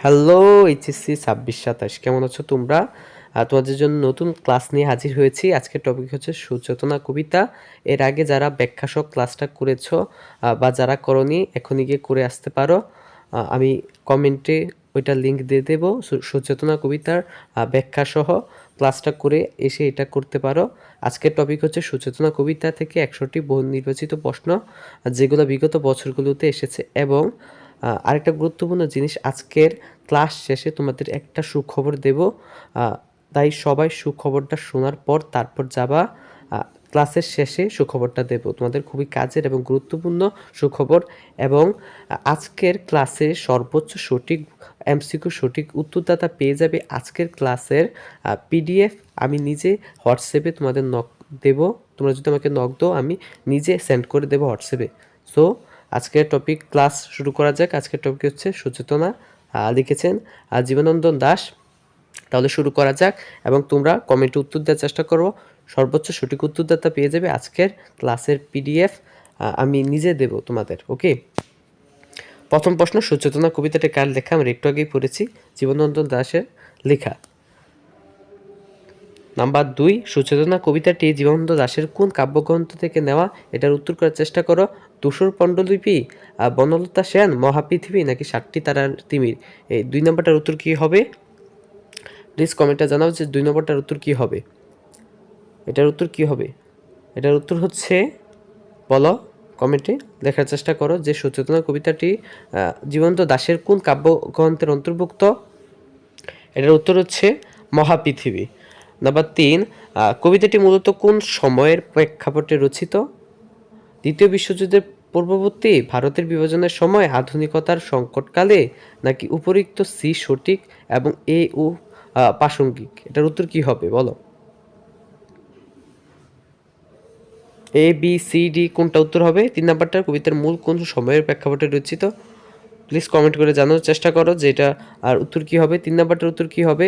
Hello HSC ২৬-২৭ কেমন আছো তোমরা? তোমাদের জন্য নতুন ক্লাস নিয়ে হাজির হয়েছি। আজকের টপিক হচ্ছে সুচেতনা কবিতা। এর আগে যারা ব্যাখ্যাসহ ক্লাসটা করেছো বা যারা করোনি এখনই গিয়ে করে আসতে পারো। আমি কমেন্টে ওইটার লিঙ্ক দিয়ে দেবো। সুচেতনা কবিতার ব্যাখ্যাসহ ক্লাসটা করে এসে এটা করতে পারো। আজকের টপিক হচ্ছে সুচেতনা কবিতা থেকে ১০০টি বহু নির্বাচিত প্রশ্ন যেগুলো বিগত বছরগুলোতে এসেছে এবং আরেকটা গুরুত্বপূর্ণ জিনিস আজকের ক্লাস শেষে তোমাদের একটা সুখবর দেব। তাই সবাই সুখবরটা শোনার পর তারপর যাবা। ক্লাসের শেষে সুখবরটা দেব তোমাদের, খুবই কাজের এবং গুরুত্বপূর্ণ সুখবর। এবং আজকের ক্লাসে সর্বোচ্চ সঠিক এমসিকিউ সঠিক উত্তরদাতা পেয়ে যাবে আজকের ক্লাসের পিডিএফ। আমি নিজে হোয়াটসঅ্যাপে তোমাদের নক দেব। তোমরা যদি আমাকে নক দাও আমি নিজে সেন্ড করে দেবো হোয়াটসঅ্যাপে। সো আজকের টপিক ক্লাস শুরু করা যাক। আজকের টপিক হচ্ছে সুচেতনা, লিখেছেন জীবনানন্দ দাশ। তাহলে শুরু করা যাক এবং তোমরা কমেন্টে উত্তর দেওয়ার চেষ্টা করো। সর্বোচ্চ সঠিক উত্তরদাতা পেয়ে যাবে আজকের ক্লাসের পিডিএফ। আমি নিজে দেব তোমাদের। ওকে, প্রথম প্রশ্ন, সুচেতনা কবিতাটি কার লেখা? আমরা একটু আগেই পড়েছি, জীবনানন্দ দাশের লেখা। নাম্বার ২, সুচেতনা কবিতাটি জীবনানন্দ দাশের কোন কাব্যগ্রন্থ থেকে নেওয়া? এটার উত্তর করার চেষ্টা করো। ধূসর পাণ্ডুলিপি, বনলতা সেন, মহাপৃথিবী নাকি ৭টি তারার তিমির? এই ২ নম্বরটার উত্তর কী হবে? প্লিজ কমেন্টে জানাও যে ২ নম্বরটার উত্তর কী হবে। এটার উত্তর কী হবে? এটার উত্তর হচ্ছে, বলো কমেন্টে লেখার চেষ্টা করো যে সুচেতনা কবিতাটি জীবনানন্দ দাশের কোন কাব্যগ্রন্থের অন্তর্ভুক্ত? এটার উত্তর হচ্ছে মহাপৃথিবী। নাম্বার ৩, কবিতাটি মূলত কোন সময়ের প্রেক্ষাপটে রচিত? দ্বিতীয় বিশ্বযুদ্ধের পূর্ববর্তী, ভারতের বিভাজনের সময়, আধুনিকতার সংকটকালে নাকি উপরিক্ত সি সঠিক এবং এ ও প্রাসঙ্গিক? এটার উত্তর কি হবে বলো? এ বি সি ডি কোনটা উত্তর হবে? ৩ নাম্বারটার কবিতার মূল কোন সময়ের প্রেক্ষাপটে রচিত? প্লিজ কমেন্ট করে জানার চেষ্টা করো যে এটা আর উত্তর কি হবে। ৩ নাম্বারটার উত্তর কি হবে?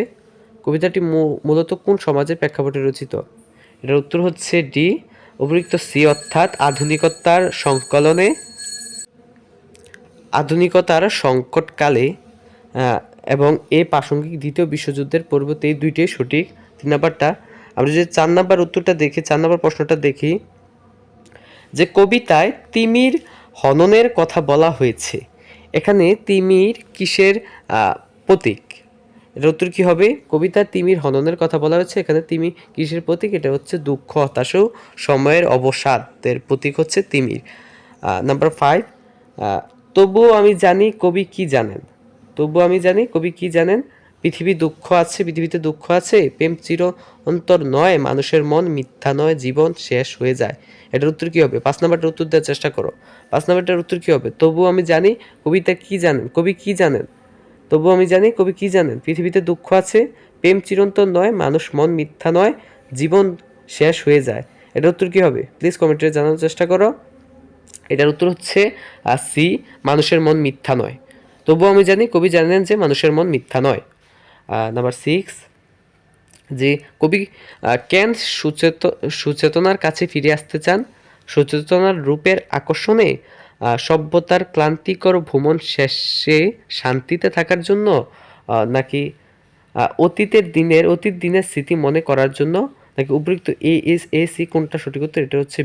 কবিতাটি মূলত কোন সমাজের প্রেক্ষাপটে রচিত? এটার উত্তর হচ্ছে ডি, উপরিক্ত সি অর্থাৎ আধুনিকতার সংকটকালে এবং এ প্রাসঙ্গিক দ্বিতীয় বিশ্বযুদ্ধের পূর্বতে, এই দুইটাই সঠিক। ৩ নাম্বারটা। আমরা যদি ৪ নাম্বার উত্তরটা দেখি, ৪ নাম্বার প্রশ্নটা দেখি যে কবিতায় তিমির হননের কথা বলা হয়েছে, এখানে তিমির কিসের প্রতীক? এটার উত্তর কি হবে? কবিতার তিমির হননের কথা বলা হয়েছে, এখানে তিমি কিসের প্রতীক? এটা হচ্ছে দুঃখ, হতাশ ও সময়ের অবসাদের প্রতীক হচ্ছে তিমির। নাম্বার ৫, তবুও আমি জানি কবি কি জানেন? তবুও আমি জানি কবি কি জানেন? পৃথিবীতে দুঃখ আছে, প্রেম চিরন্তর নয়, মানুষের মন মিথ্যা নয়, জীবন শেষ হয়ে যায়। এটার উত্তর কি হবে? ৫ নাম্বারটার উত্তর দেওয়ার চেষ্টা করো। ৫ নাম্বারটার উত্তর কি হবে? তবুও আমি জানি কবিতা কি জানেন, কবি কি জানেন? তবুও আমি জানি কবি কি জানেন? পৃথিবীতে দুঃখ আছে, প্রেম চিরন্তন নয়, মানুষ মন মিথ্যা নয়, জীবন শেষ হয়ে যায়। এটার উত্তর কি হবে? প্লিজ কমেন্টে জানার চেষ্টা করো। এটার উত্তর হচ্ছে সি, মানুষের মন মিথ্যা নয়। তবুও আমি জানি কবি জানেন যে মানুষের মন মিথ্যা নয়। নাম্বার ৬, যে কবি কেন সুচেতনার কাছে ফিরে আসতে চান? সুচেতনার রূপের আকর্ষণে, সভ্যতার ক্লান্তিকর ভ্রমণ শেষে শান্তিতে থাকার জন্য, নাকি অতীত দিনের স্মৃতি মনে করার জন্য, নাকি উপযুক্ত এ সি কোনটা সঠিক উত্তর? এটা হচ্ছে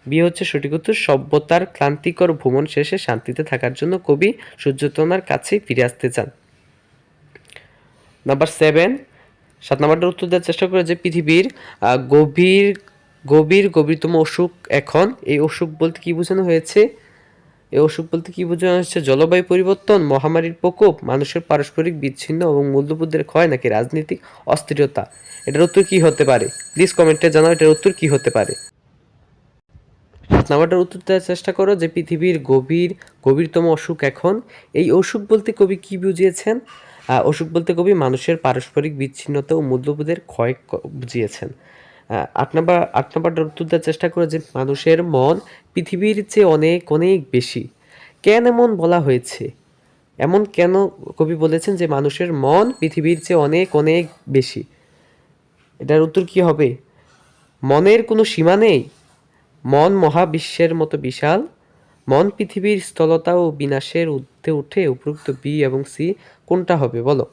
বি হচ্ছে সঠিক উত্তর। সভ্যতার ক্লান্তিকর ভ্রমণ শেষে শান্তিতে থাকার জন্য কবি সুচেতনার কাছে ফিরে আসতে চান। নাম্বার ৭ নাম্বারটার উত্তর দেওয়ার চেষ্টা করে যে পৃথিবীর গভীরতম অসুখ এখন, এই অসুখ বলতে কি বোঝানো হয়েছে? এই অসুখ বলতে কি বোঝানো হচ্ছে? জলবায়ু পরিবর্তন, মহামারীর প্রকোপ, মানুষের পারস্পরিক বিচ্ছিন্ন এবং মূল্যবোধের ক্ষয়, নাকি রাজনৈতিক অস্থিরতা? এটার উত্তর কি হতে পারে? প্লিজ কমেন্টে জানাও এটার উত্তর কি হতে পারে। ৭ নাম্বারটার উত্তর দেওয়ার চেষ্টা করো যে পৃথিবীর গভীরতম অসুখ এখন, এই অসুখ বলতে কবি কি বুঝিয়েছেন? অসুখ বলতে কবি মানুষের পারস্পরিক বিচ্ছিন্নতা ও মূল্যবোধের ক্ষয় বুঝিয়েছেন। ৮ নাম্বারটার উত্তর দেওয়ার চেষ্টা করো যে মানুষের মন পৃথিবীর চেয়ে অনেক অনেক বেশি। কেন এমন বলা হয়েছে? এমন কেন কবি বলেছেন যে মানুষের মন পৃথিবীর চেয়ে অনেক অনেক বেশি? এটার উত্তর কি হবে? মনের কোনো সীমা নেই, মন মহাবিশ্বের মতো বিশাল, মন পৃথিবীর স্থলতা ও বিনাশের ঊর্ধ্বে উঠে। উপরোক্ত বি এবং সি কোনটা হবে বলো?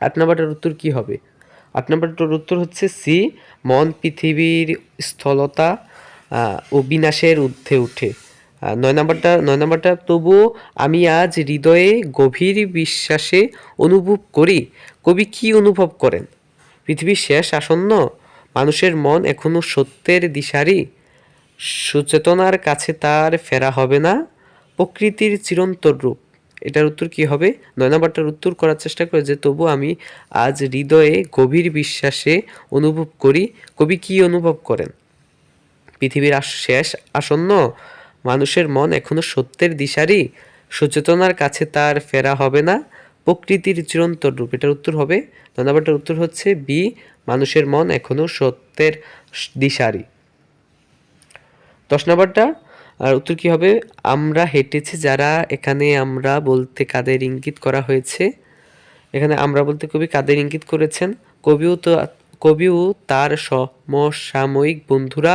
8 নম্বরটার উত্তর কি হবে? 8 নম্বরটার উত্তর হচ্ছে সি, মন পৃথিবীর স্থলতা ও বিনাশের ঊর্ধ্বে উঠে। 9 নম্বরটা তবুও আমি আজ হৃদয়ে গভীর বিশ্বাসে অনুভব করি। কবি কি অনুভব করেন? পৃথিবীর শেষ আসন্ন, মানুষের মন এখনো সত্যের দিশারি, সুচেতনার কাছে তার ফেরা হবে না, প্রকৃতির চিরন্তর রূপ। এটার উত্তর কি হবে? 9 নম্বরটার উত্তর করার চেষ্টা করে যে তবু আমি আজ হৃদয়ে গভীর বিশ্বাসে অনুভব করি। কবি কি অনুভব করেন? পৃথিবীর শেষ আসন্ন, মানুষের মন এখনো সত্যের দিশারি, সচেতনার কাছে তার ফেরা হবে না, প্রকৃতির চিরন্তর রূপ। এটার উত্তর হবে 9 নম্বরটার উত্তর হচ্ছে বি, মানুষের মন এখনো সত্যের দিশারি। 10 নম্বরটা আর উত্তর কি হবে? আমরা হেঁটেছি যারা, এখানে আমরা বলতে কাদের ইঙ্গিত করা হয়েছে? এখানে আমরা বলতে কবি কাদের ইঙ্গিত করেছেন? কবিও তার সমসাময়িক বন্ধুরা,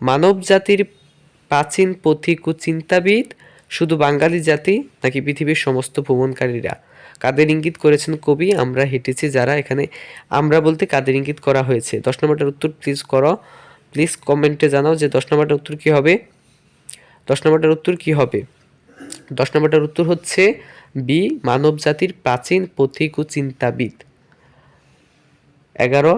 মানব জাতির প্রাচীন পথিক ও চিন্তাবিদ, শুধু বাঙালি জাতি, নাকি পৃথিবীর সমস্ত ভ্রমণকারীরা? কাদের ইঙ্গিত করেছেন কবি? আমরা হেঁটেছি যারা, এখানে আমরা বলতে কাদের ইঙ্গিত করা হয়েছে? 10 নম্বরটার উত্তর প্লিজ কমেন্টে জানাও যে 10 নম্বরটার উত্তর কি হবে? 10 নম্বরটার উত্তর কি হবে? 10 নম্বরটার উত্তর হচ্ছে বি, মানব জাতির প্রাচীন পথিক ও চিন্তাবিদ। 11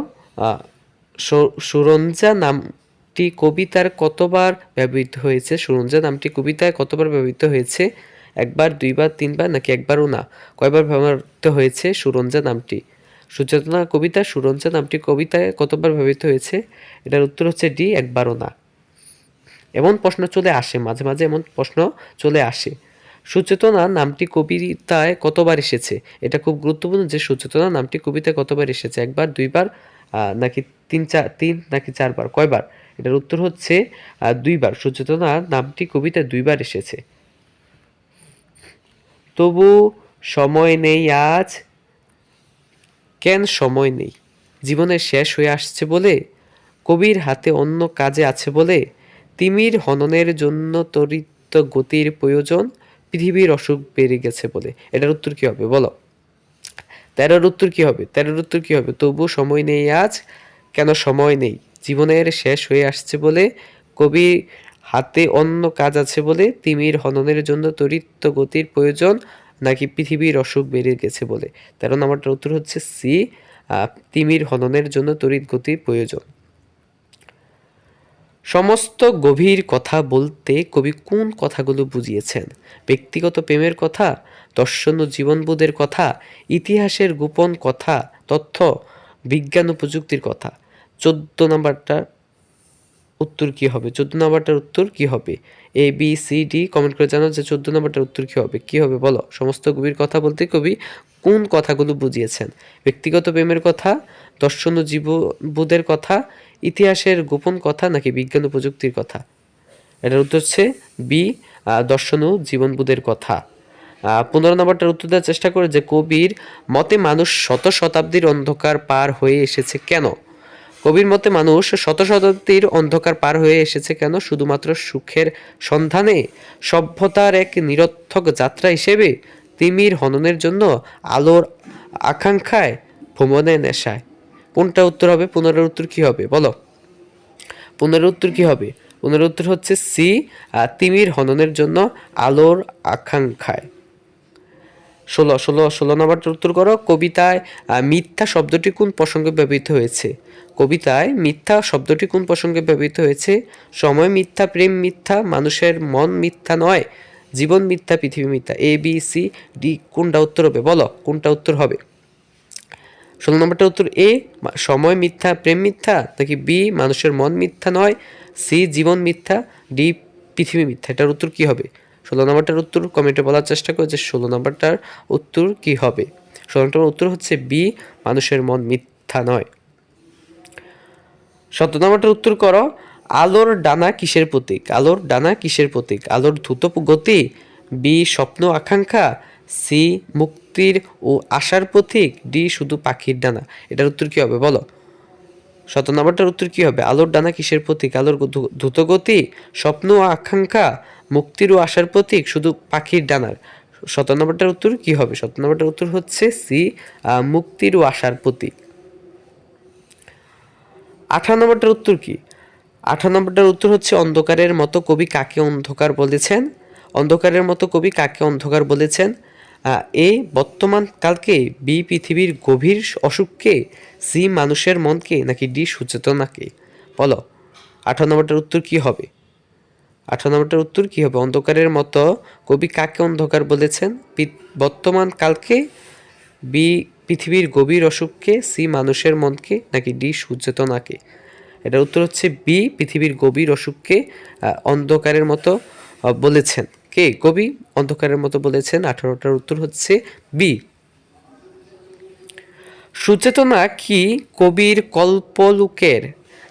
সুরঞ্জা নামটি কবিতার কতবার ব্যবহৃত হয়েছে? সুরঞ্জা নামটি কবিতায় কতবার ব্যবহৃত হয়েছে? একবার, দুইবার, তিনবার, নাকি একবারও না? কয়বার ব্যবহৃত হয়েছে সুরঞ্জা নামটি? সুচেতনা কবিতা সুরঞ্জা নামটি কবিতায় কতবার ব্যবহৃত হয়েছে? এটার উত্তর হচ্ছে ডি, একবারও না। এমন প্রশ্ন চলে আসে, মাঝে মাঝে এমন প্রশ্ন চলে আসে। সুচেতনা নামটি কবিতায় কতবার এসেছে? এটা খুব গুরুত্বপূর্ণ যে সুচেতনা নামটি কবিতায় কতবার এসেছে, একবার, দুইবার, নাকি তিন নাকি চারবার, কয়বার? এটার উত্তর হচ্ছে 2বার। সুচেতনা নামটি কবিতায় 2বার এসেছে। তবু সময় নেই আজ, কেন সময় নেই? জীবনের শেষ হয়ে আসছে বলে, কবির হাতে অন্য কাজে আছে বলে, তিমির হননের জন্য তড়িৎ গতির প্রয়োজন, পৃথিবীর অসুখ বেড়ে গেছে বলে। এটার উত্তর কি হবে বলো? 13-র উত্তর কি হবে? 13-র উত্তর কি হবে? তবু সময় নেই আজ, কেন সময় নেই? জীবনের শেষ হয়ে আসছে বলে, কবির হাতে অন্য কাজ আছে বলে, তিমির হননের জন্য তড়িৎ গতির প্রয়োজন, নাকি পৃথিবীর অসুখ বেড়ে গেছে বলে? 13 নম্বরটার উত্তর হচ্ছে সি, তিমির হননের জন্য তড়িৎ গতির প্রয়োজন। সমস্ত গভীর কথা বলতে কবি কোন কথাগুলো বুঝিয়েছেন? ব্যক্তিগত প্রেমের কথা, দর্শন ও জীবনবোধের কথা, ইতিহাসের গোপন কথা তথ্য, বিজ্ঞান ও প্রযুক্তির কথা। 14 নম্বরটার উত্তর কি হবে? 14 নম্বরটার উত্তর কি হবে? A B C D comment করে জানাও যে 14 নম্বরটার উত্তর কি হবে? কি হবে বলো? সমস্ত গভীর কথা বলতে কবি কোন কথাগুলো বুঝিয়েছেন? ব্যক্তিগত প্রেমের কথা, দর্শন ও জীববোধের কথা, ইতিহাসের গোপন কথা, নাকি বিজ্ঞান ও প্রযুক্তির কথা? এটার উত্তর হচ্ছে বি, দর্শন ও জীবনবোধের কথা। 15 নম্বরটার উত্তর দেওয়ার চেষ্টা করে যে কবির মতে মানুষ শত শতাব্দীর অন্ধকার পার হয়ে এসেছে কেন? কবির মতে মানুষ শত শতাব্দীর অন্ধকার পার হয়ে এসেছে কেন? শুধুমাত্র সুখের সন্ধানে, সভ্যতার এক নিরর্থক যাত্রা হিসেবে, তিমির হননের জন্য, আলোর আকাঙ্ক্ষায়, ভ্রমণের নেশায়। কোনটা উত্তর হবে? 15-এর উত্তর কি হবে বলো? 15-এর উত্তর কি হবে? 15-এর উত্তর হচ্ছে সি, তিমির হননের জন্য, আলোর আকাঙ্ক্ষায়। 16 নম্বরটার উত্তর করো। কবিতায় মিথ্যা শব্দটি কোন প্রসঙ্গে ব্যবহৃত হয়েছে? কবিতায় মিথ্যা শব্দটি কোন প্রসঙ্গে ব্যবহৃত হয়েছে? সময় মিথ্যা, প্রেম মিথ্যা, মানুষের মন মিথ্যা নয়, জীবন মিথ্যা, পৃথিবী মিথ্যা। এ বি সি ডি কোনটা উত্তর হবে বলো? কোনটা উত্তর হবে? 16 নম্বরটার উত্তর এ, সময় মিথ্যা, প্রেম মিথ্যা, নাকি বি, মানুষের মন মিথ্যা নয়, সি, জীবন মিথ্যা, ডি, পৃথিবী মিথ্যা। এটার উত্তর কি হবে? 16 নম্বরটার উত্তর কমেন্টে বলার চেষ্টা করে যে 16 নম্বরটার উত্তর কি হবে? 16 নম্বর উত্তর হচ্ছে বি, মানুষের মন মিথ্যা নয়। 17 নম্বরটার উত্তর করো। আলোর ডানা কিসের প্রতীক? আলোর ডানা কিসের প্রতীক? আলোর দ্রুত গতি, বি, স্বপ্ন আকাঙ্ক্ষা, সি, মুক্তির ও আশার প্রতীক, ডি, শুধু পাখির ডানা। এটার উত্তর কি হবে বলো? 17 নম্বরটার উত্তর কি হবে? আলোর ডানা কিসের প্রতীক? আলোর দ্রুতগতি, স্বপ্ন ও আকাঙ্ক্ষা, মুক্তির ও আশার প্রতীক, শুধু পাখির ডানার? 17 নম্বরটার উত্তর কি হবে? 17 নম্বরটার উত্তর হচ্ছে সি, মুক্তির ও আশার প্রতীক। 18 নম্বরটার উত্তর কি? 18 নম্বরটার উত্তর হচ্ছে অন্ধকারের মতো কবি কাকে অন্ধকার বলেছেন? অন্ধকারের মতো কবি কাকে অন্ধকার বলেছেন? এ বর্তমান কালকে, বি পৃথিবীর গভীর অসুখকে, সি মানুষের মনকে, নাকি ডি সুচেতনাকে? বলো 18 নম্বরটার উত্তর কি হবে? 18 নম্বরটার উত্তর কি হবে? অন্ধকারের মতো কবি কাকে অন্ধকার বলেছেন? বর্তমান কালকে, বি পৃথিবীর গভীর অসুখকে, সি মানুষের মনকে, নাকি ডি সুচেতনাকে? এটার উত্তর হচ্ছে বি পৃথিবীর গভীর অসুখকে অন্ধকারের মতো বলেছেন। কে কবি অন্ধকারের মতো বলেছেন? 18টার উত্তর হচ্ছে বি। সুচেতনা কি কবির কল্পলুকের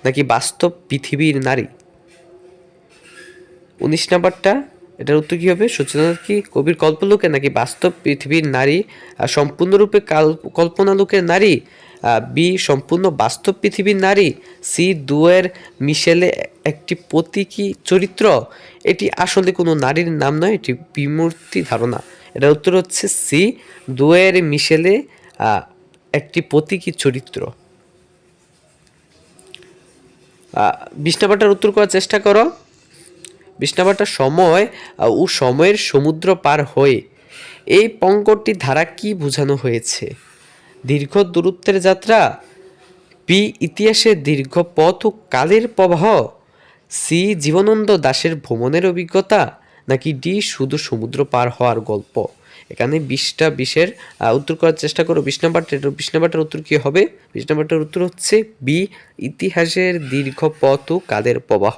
নাকি বাস্তব পৃথিবীর নারী? 19 নাম্বারটা, এটার উত্তর কি হবে? সুচেতনা কি কবির কল্পলোকে নাকি বাস্তব পৃথিবীর নারী? সম্পূর্ণরূপে কল্পনালোকের নারী, বি সম্পূর্ণ বাস্তব পৃথিবীর নারী, সি দুয়ের মিশেলে একটি প্রতীকী চরিত্র। এটি আসলে কোনো নারীর নাম নয়, এটি বিমূর্তি ধারণা। এটার উত্তর হচ্ছে সি, দুয়ের মিশেলে একটি প্রতীকী চরিত্র। 20 নাম্বারটার উত্তর করার চেষ্টা করো। 20 নাম্বারটা, সময় ও সময়ের সমুদ্র পার হয়ে, এই পঙ্কটির ধারা কি বোঝানো হয়েছে? দীর্ঘ দূরত্বের যাত্রা, বি ইতিহাসের দীর্ঘ পথ ও কালের প্রবাহ, সি জীবনানন্দ দাশের ভ্রমণের অভিজ্ঞতা, নাকি ডি শুধু সমুদ্র পার হওয়ার গল্প? এখানে 20টা 20-এর উত্তর করার চেষ্টা করো। 20 নাম্বারটার উত্তর কি হবে? 20 নাম্বারটার উত্তর হচ্ছে বি ইতিহাসের দীর্ঘ পথ ও কালের প্রবাহ।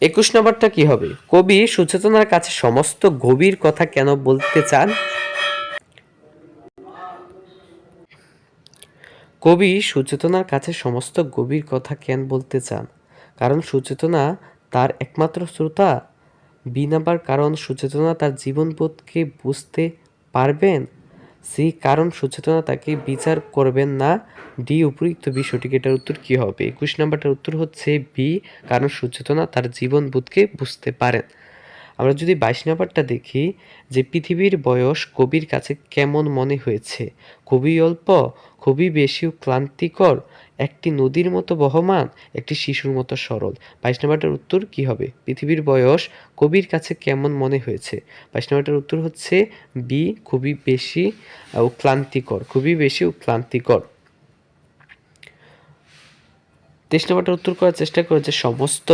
21 নম্বরটা কি হবে? কবি সুচেতনার কাছে সমস্ত গভীর কথা কেন বলতে চান? কবি সুচেতনার কাছে সমস্ত গভীর কথা কেন বলতে চান? কারণ সুচেতনা তার একমাত্র শ্রোতা। বি নাম্বার, কারণ সুচেতনা তার জীবনবোধকে বুঝতে পারবেন। সি, কারণ সুচেতনা তাকে বিচার করবেন না। ডি উপযুক্ত বি সঠিক। এটার উত্তর কি হবে? 21 নাম্বারটার উত্তর হচ্ছে বি, কারণ সুচেতনা তার জীবনবোধকে বুঝতে পারেন। আমরা যদি 22 নাম্বারটা দেখি, যে পৃথিবীর বয়স কবির কাছে কেমন মনে হয়েছে? খুবই অল্প, খুবই বেশি ক্লান্তিকর, একটি নদীর মতো বহমান, একটি শিশুর মতো সরল? 22 নাম্বারটার উত্তর কি হবে? পৃথিবীর বয়স কবির কাছে কেমন মনে হয়েছে? 22 নাম্বারটার উত্তর হচ্ছে বি, খুবই বেশি ও ক্লান্তিকর, খুবই বেশি ও ক্লান্তিকর। 23 নাম্বারটার উত্তর করার চেষ্টা করো, যে সমস্ত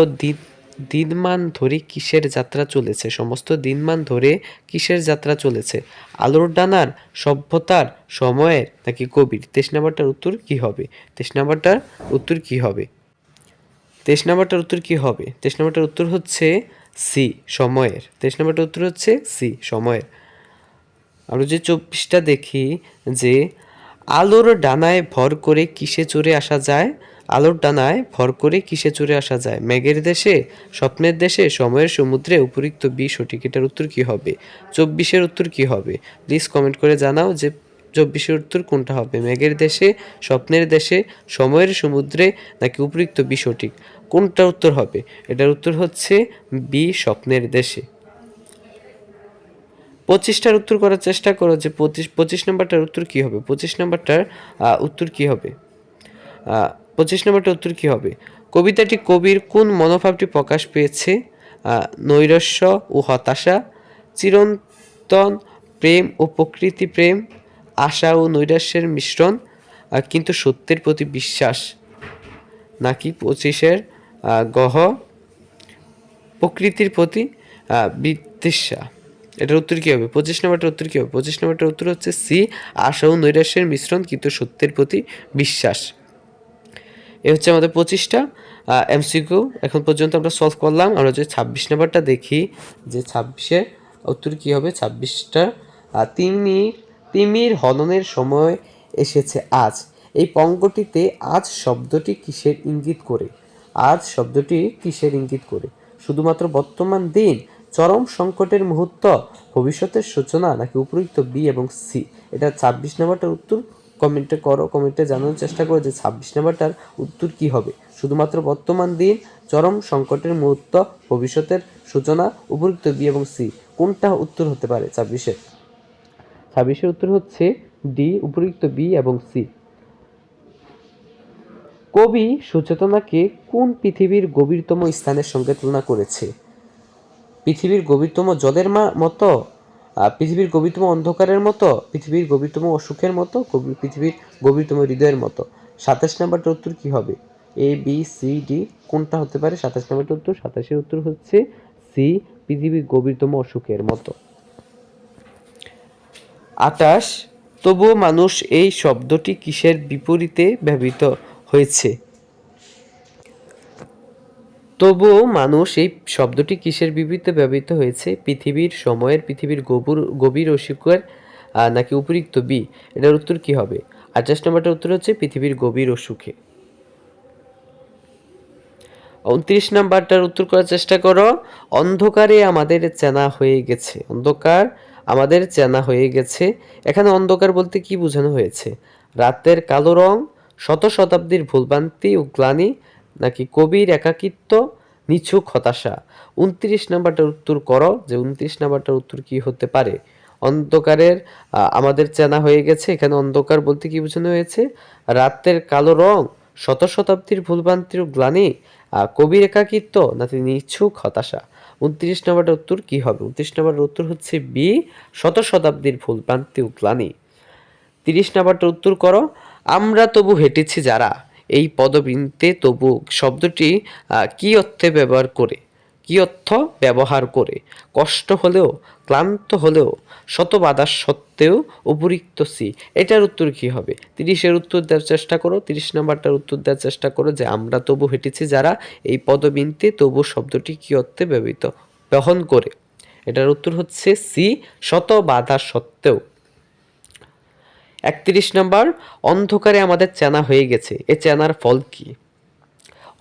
দিনমান ধরে কিসের যাত্রা চলেছে? সমস্ত দিনমান ধরে কিসের যাত্রা চলেছে? আলোর ডানার, সভ্যতার, সময়ের, নাকি কবির? 23 নাম্বারটার উত্তর কি হবে? 23 নাম্বারটার উত্তর কি হবে? 23 নাম্বারটার উত্তর কি হবে? 23 নাম্বারটার উত্তর হচ্ছে সি, সময়ের। 23 নাম্বারটার উত্তর হচ্ছে সি, সময়ের। আমরা যে 24টা দেখি, যে আলোর ডানায় ভর করে কিসে চড়ে আসা যায়? আলোর ডানায় ভর করে কিসে চড়ে আসা যায়? মেঘের দেশে, স্বপ্নের দেশে, সময়ের সমুদ্রে? উপযুক্ত বি সঠিক। এটার উত্তর কি হবে? 24-এর উত্তর কি হবে? প্লিজ কমেন্ট করে জানাও যে 24-এর উত্তর কোনটা হবে? মেঘের দেশে, স্বপ্নের দেশে, সময়ের সমুদ্রে, নাকি উপযুক্ত বি সঠিক? কোনটা উত্তর হবে? এটার উত্তর হচ্ছে বি, স্বপ্নের দেশে। 25টার উত্তর করার চেষ্টা করো, যে 25 নম্বরটার উত্তর কি হবে? 25 নম্বরটার উত্তর কি হবে? 25 নম্বরটার উত্তর কি হবে? কবিতাটি কবির কোন মনোভাবটি প্রকাশ পেয়েছে? নৈরাশ্য ও হতাশা, চিরন্তন প্রেম ও প্রকৃতি প্রেম, আশা ও নৈরাশ্যের মিশ্রণ, কিন্তু সত্যের প্রতি বিশ্বাস, নাকি 25-এর গহ প্রকৃতির প্রতি বিতৃষ্ণা? এটার উত্তর কি হবে? 25 নম্বরটার উত্তর কি হবে? 25 নম্বরটার উত্তর হচ্ছে সি, আশা ও নৈরাশ্যের মিশ্রণ, কিন্তু সত্যের প্রতি বিশ্বাস। এ হচ্ছে আমাদের 25টা এমসিকিউ এখন পর্যন্ত আমরা সলভ করলাম। আমরা যদি 26 নম্বরটা দেখি, যে 26-এর উত্তর কি হবে? 26টা, তিমির হননের সময় এসেছে আজ, এই পঙ্গটিতে আজ শব্দটি কিসের ইঙ্গিত করে? আজ শব্দটি কিসের ইঙ্গিত করে? শুধুমাত্র বর্তমান দিন, চরম সংকটের মুহূর্ত, ভবিষ্যতের সূচনা, নাকি উপযুক্ত বি এবং সি? এটা 26 নম্বরটার উত্তর কমেন্টে করো, কমেন্টে জানানোর চেষ্টা করো যে 26 নাম্বারটার উত্তর কি হবে। শুধুমাত্র বর্তমান দিন, চরম সংকটের মুহূর্ত, ভবিষ্যতের সূচনা, উপযুক্ত বি এবং সি, কোনটা উত্তর হতে পারে 26-এর উত্তর হচ্ছে ডি, উপযুক্ত বি এবং সি। কবি সুচেতনাকে কোন পৃথিবীর গভীরতম স্থানের সঙ্গে তুলনা করেছে? পৃথিবীর গভীরতম জলের মতো, পৃথিবীর গভীরতম অন্ধকারের মতো, পৃথিবীর গভীরতম অসুখের মতো, পৃথিবীর গভীরতম হৃদয়ের মতো। 27 নাম্বারটার উত্তর কি হবে? এ বি সি ডি, কোনটা হতে পারে 27 নাম্বারটার উত্তর? 27-এর উত্তর হচ্ছে সি, পৃথিবীর গভীরতম অসুখের মতো। 28, তবুও মানুষ এই শব্দটি কিসের বিপরীতে ব্যবহৃত হয়েছে? তবুও মানুষ এই শব্দটি কিসের বিপরীতে ব্যবহৃত হয়েছে? পৃথিবীর সময়ের, পৃথিবীর গভীর অসুখের, নাকি উপযুক্ত বি? এটার উত্তর কি হবে? 28 নম্বরটার উত্তর হচ্ছে পৃথিবীর গভীর অসুখে। 29 নাম্বারটার উত্তর করার চেষ্টা করো। অন্ধকারে আমাদের চেনা হয়ে গেছে। অন্ধকার আমাদের চেনা হয়ে গেছে। এখানে অন্ধকার বলতে কি বোঝানো হয়েছে? রাতের কালো রং, শত শতাব্দীর ভুলভ্রান্তি ও গ্লানি, নাকি কবির একাকিত্ব, নিছক হতাশা? 29 নাম্বারটার উত্তর করো যে 29 নাম্বারটার উত্তর কি হতে পারে? অন্ধকারের আমাদের চেনা হয়ে গেছে, এখানে অন্ধকার বলতে কি বোঝানো হয়েছে? রাতের কালো রং, শত শতাব্দীর ভুলভ্রান্তির গ্লানি, কবির একাকিত্ব, নাকি নিছক হতাশা? 29 নম্বরের উত্তর কি হবে? 29 নম্বরের উত্তর হচ্ছে বি, শত শতাব্দীর ভুলভ্রান্তি ও গ্লানি। 30 নাম্বারটার উত্তর করো। আমরা তবু হেঁটেছি যারা, এই পদবৃন্তে তবু শব্দটি কি অর্থে ব্যবহার করে? কষ্ট হলেও, ক্লান্ত হলেও, শত বাধার সত্ত্বেও, উপরিক্ত সি। এটার উত্তর কি হবে? 30-এর উত্তর দেওয়ার চেষ্টা করো। 30 নাম্বারটার উত্তর দেওয়ার চেষ্টা করো যে আমরা তবু হেঁটেছি যারা, এই পদবৃন্তে তবু শব্দটি কি অর্থে বহন করে? এটার উত্তর হচ্ছে সি, শত বাধা সত্ত্বেও। 31 নাম্বার, অন্ধকারে আমাদের চেনা হয়ে গেছে, এ চেনার ফল কি?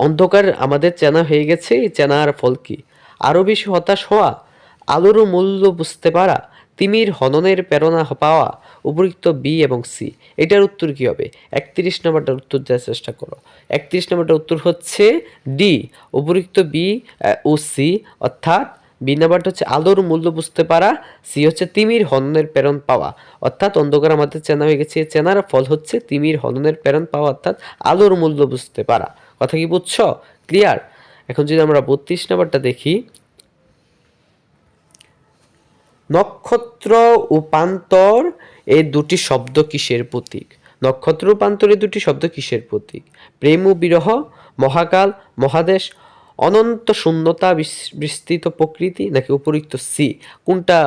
অন্ধকার আমাদের চেনা হয়ে গেছে, এই চেনার ফল কি? আরও বেশি হতাশ হওয়া, আলোরও মূল্য বুঝতে পারা, তিমির হননের প্রেরণা পাওয়া, উপযুক্ত বি এবং সি। এটার উত্তর কি হবে? 31 নম্বরটার উত্তর দেওয়ার চেষ্টা করো। 31 নম্বরটার উত্তর হচ্ছে ডি, উপযুক্ত বি ও সি, অর্থাৎ বি নাম্বারটা হচ্ছে আলোর মূল্য বুঝতে পারা, সি হচ্ছে তিমির হননের প্রেরণ পাওয়া। অর্থাৎ অন্ধকার আমাদের চেনা হয়ে গেছে, চেনার ফল হচ্ছে তিমির হননের প্রেরণ পাওয়া, অর্থাৎ আলোর মূল্য বুঝতে পারা। কথা কি বুঝছো? ক্লিয়ার? এখন যদি আমরা 32 নাম্বারটা দেখি, নক্ষত্র ও পান্তর এই দুটি শব্দ কিসের প্রতীক? নক্ষত্র ও পান্তর এই দুটি শব্দ কিসের প্রতীক? প্রেম ও বিরহ, মহাকাল, মহাদেশ, অনন্ত শূন্যতা, বিস্তৃত প্রকৃতি, নাকি উপরিক্ত সি? কোনটা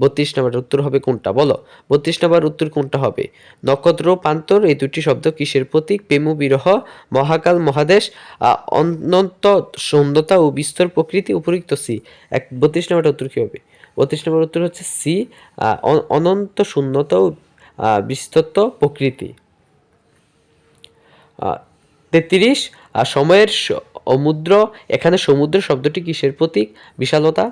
32 নম্বরের উত্তর হবে? কোনটা বলো? 32 নম্বর উত্তর কোনটা হবে? নক্ষত্র ও পান্তর এই দুটি শব্দ কিসের প্রতীক? প্রেম ও বিরহ, মহাকাল, মহাদেশ, অনন্ত শূন্যতা ও বিস্তর প্রকৃতি, উপরিক্ত সি। 32 নম্বরের উত্তর কি হবে? 32 নম্বর উত্তর হচ্ছে সি, অনন্ত শূন্যতা ও বিস্তৃত প্রকৃতি। 33, সময়ের সমুদ্র, এখানে সমুদ্র শব্দটি কিসের প্রতীক? বিশালতা,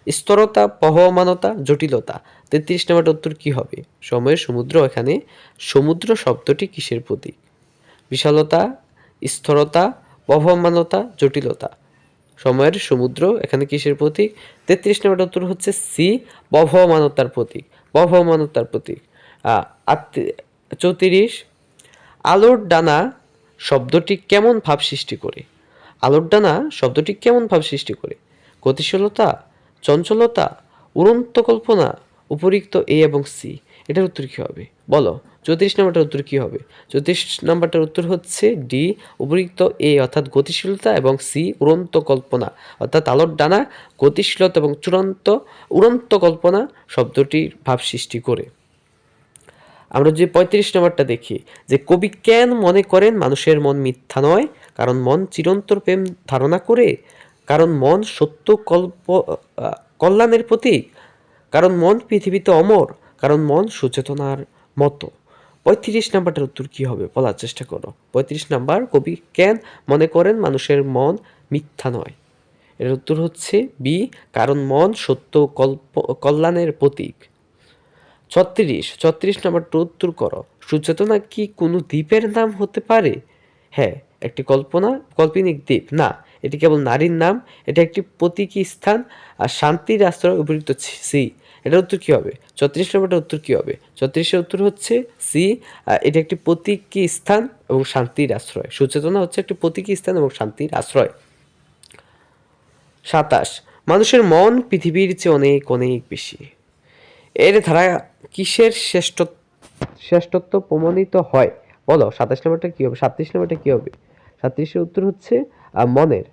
স্তরতা, বহমানতা, জটিলতা। 33 নম্বরের উত্তর কি হবে? সময়ের সমুদ্র, এখানে সমুদ্র শব্দটি কিসের প্রতীক? বিশালতা, স্থিরতা, বহমানতা, জটিলতা। সময়ের সমুদ্র এখানে কিসের প্রতীক? 33 নম্বরের উত্তর হচ্ছে সি, বহমানতার প্রতীক। বহমানতার প্রতীক। 34, আলোর ডানা শব্দটি কেমন ভাব সৃষ্টি করে? আলোর ডানা শব্দটি কেমন ভাব সৃষ্টি করে? গতিশীলতা, চঞ্চলতা, উড়ন্ত কল্পনা, উপরিক্ত এ এবং সি। এটার উত্তর কী হবে বলো? 34 নম্বরটার উত্তর কী হবে? 34 নম্বরটার উত্তর হচ্ছে ডি, উপরিক্ত এ অর্থাৎ গতিশীলতা, এবং সি উড়ন্ত কল্পনা, অর্থাৎ আলোর ডানা গতিশীলতা এবং উড়ন্ত কল্পনা শব্দটির ভাব সৃষ্টি করে। আমরা যে 35 নম্বরটা দেখি, যে কবি কেন মনে করেন মানুষের মন মিথ্যা নয়? কারণ মন চিরন্তর প্রেম ধারণা করে, কারণ মন সত্য কল্যাণের প্রতীক, কারণ মন পৃথিবীতে অমর, কারণ মন সুচেতনার মতো। 35 নাম্বারটার উত্তর কি হবে বলার চেষ্টা করো। 35 নাম্বার, কবি কেন মনে করেন মানুষের মন মিথ্যা নয়? এর উত্তর হচ্ছে বি, কারণ মন সত্য কল্যাণের প্রতীক। ছত্রিশ নম্বরটা উত্তর করো। সুচেতনা কি কোনো দ্বীপের নাম হতে পারে? হ্যাঁ, একটি কাল্পনিক দ্বীপ না, এটি কেবল নারীর নাম, এটা একটি প্রতীকী স্থান আর শান্তির আশ্রয় উপযুক্ত সি। এটার উত্তর কী হবে? 34 নম্বরটার উত্তর কী হবে? 34-এর উত্তর হচ্ছে সি। এটা একটি প্রতীকী স্থান এবং শান্তির আশ্রয়। সুচেতনা হচ্ছে একটি প্রতীকী স্থান এবং শান্তির আশ্রয়। 27, মানুষের মন পৃথিবীর চেয়ে অনেক অনেক বেশি। এর ধারা কিসের শ্রেষ্ঠত্ব প্রমাণিত হয়? বলো 27 নম্বরটা কী হবে? 37 নম্বরটা কী হবে? 37-এর উত্তর হচ্ছে মনের।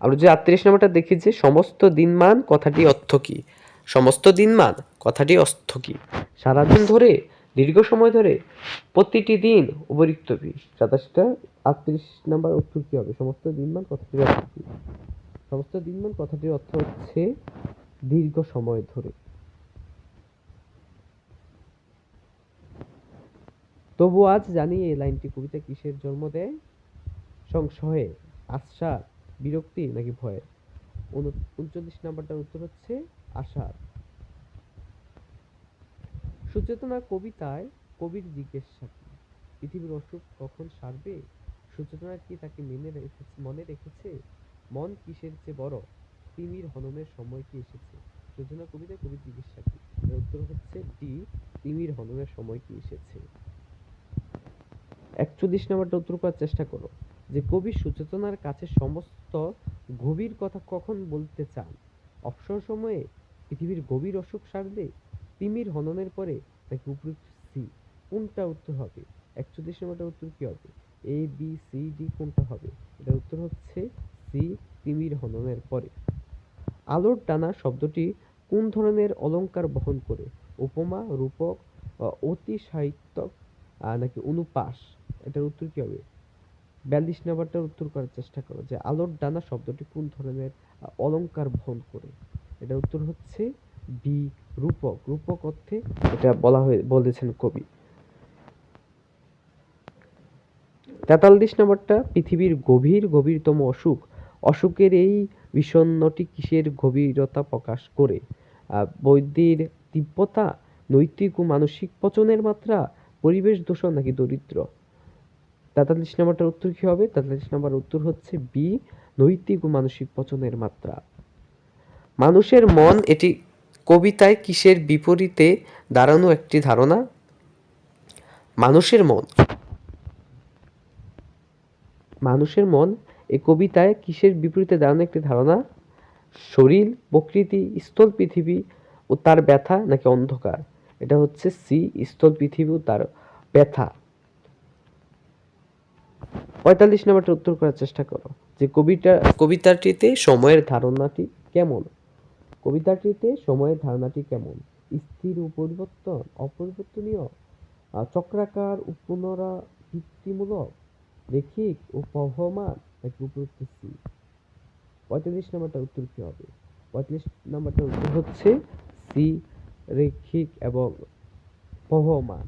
আমরা যে 38 নম্বরটা দেখি যে সমস্ত দিনমান কথাটি অর্থ কী? সমস্ত দিনমান কথাটি অর্থ কী? সারাদিন ধরে, দীর্ঘ সময় ধরে, প্রতিটি দিন, উপরিক্ত বি। 38 নম্বর উত্তর কী হবে? সমস্ত দিনমান কথাটির অর্থ কী? সমস্ত দিনমান কথাটির অর্থ হচ্ছে দীর্ঘ সময় ধরে। তবু আজ জানি এই লাইনটি কবিতা কিসের জন্ম দেয়? সংশয়ে, আশা, বিরক্তি নাকি ভয়ে? 39 নাম্বারটার উত্তর হচ্ছে আশার। সুচেতনা কবিতায় কবির জিজ্ঞাসা কি? পৃথিবীর অসুখ কখন সারবে? সুচেতনা কি তাকে মনে রেখেছে? মন কিসের চেয়ে বড়? তিমির হননের সময় কি এসেছে? সুচেতনা কবিতায় কবির জিজ্ঞাসা কি? এর উত্তর হচ্ছে ডি, তিমির হননের সময় কি এসেছে। 41 নম্বরটা উত্তর করার চেষ্টা করো যে কবি সুচেতনার কাছে সমস্ত গভীর কথা কখন বলতে চান? অবসর সময়ে, পৃথিবীর গভীর অসুখ সারলে, তিমির হননের পরে নাকি উপযুক্ত সি? কোনটা উত্তর হবে? 41 নম্বরটা উত্তর কি হবে? এ বি সি ডি কোনটা হবে? এটার উত্তর হচ্ছে সি, তিমির হননের পরে। আলোর টানা শব্দটি কোন ধরনের অলংকার বহন করে? উপমা, রূপক, অতি সাহিত্যক নাকি অনুপ্রাস? এটার উত্তর কি হবে? 42 নাম্বারটার উত্তর করার চেষ্টা করো যে আলোর ডানা শব্দটি কোন ধরনের অলংকার বহন করে? এটার উত্তর হচ্ছে বি, রূপক। রূপক অর্থে এটা বলেছেন কবি। 43 নম্বরটা পৃথিবীর গভীরতম অসুখ। অসুখের এই বিষণ্ণটি কিসের গভীরতা প্রকাশ করে? বৈদ্যির তীব্রতা, নৈতিক ও মানসিক পচনের মাত্রা, পরিবেশ দূষণ নাকি দরিদ্র? 43 নম্বরটার উত্তর কি হবে? 43 নম্বর উত্তর হচ্ছে বি, নৈতিক ও মানসিক পচনের মাত্রা। মানুষের মন এটি কবিতায় কিসের বিপরীতে দাঁড়ানো একটি ধারণা? মানুষের মন এই কবিতায় কিসের বিপরীতে দাঁড়ানো একটি ধারণা? শরীর, প্রকৃতি, স্থূল পৃথিবী ও তার ব্যথা নাকি অন্ধকার? এটা হচ্ছে সি, স্থূল পৃথিবী ও তার ব্যথা। 45 নম্বরটা উত্তর করার চেষ্টা করো যে কবিতাটিতে সময়ের ধারণাটি কেমন? কবিতাটিতে সময়ের ধারণাটি কেমন? স্থির ও পরিবর্তন, অপরিবর্তনীয়, চক্রাকার ও পুনরাবৃত্তিমূলক, রেখিক ও প্রবহমান নাকি উপযুক্ত সি? 45 নম্বরটা উত্তর কি হবে? 45 নম্বরটা উত্তর হচ্ছে সি, রেখিক এবং প্রবহমান।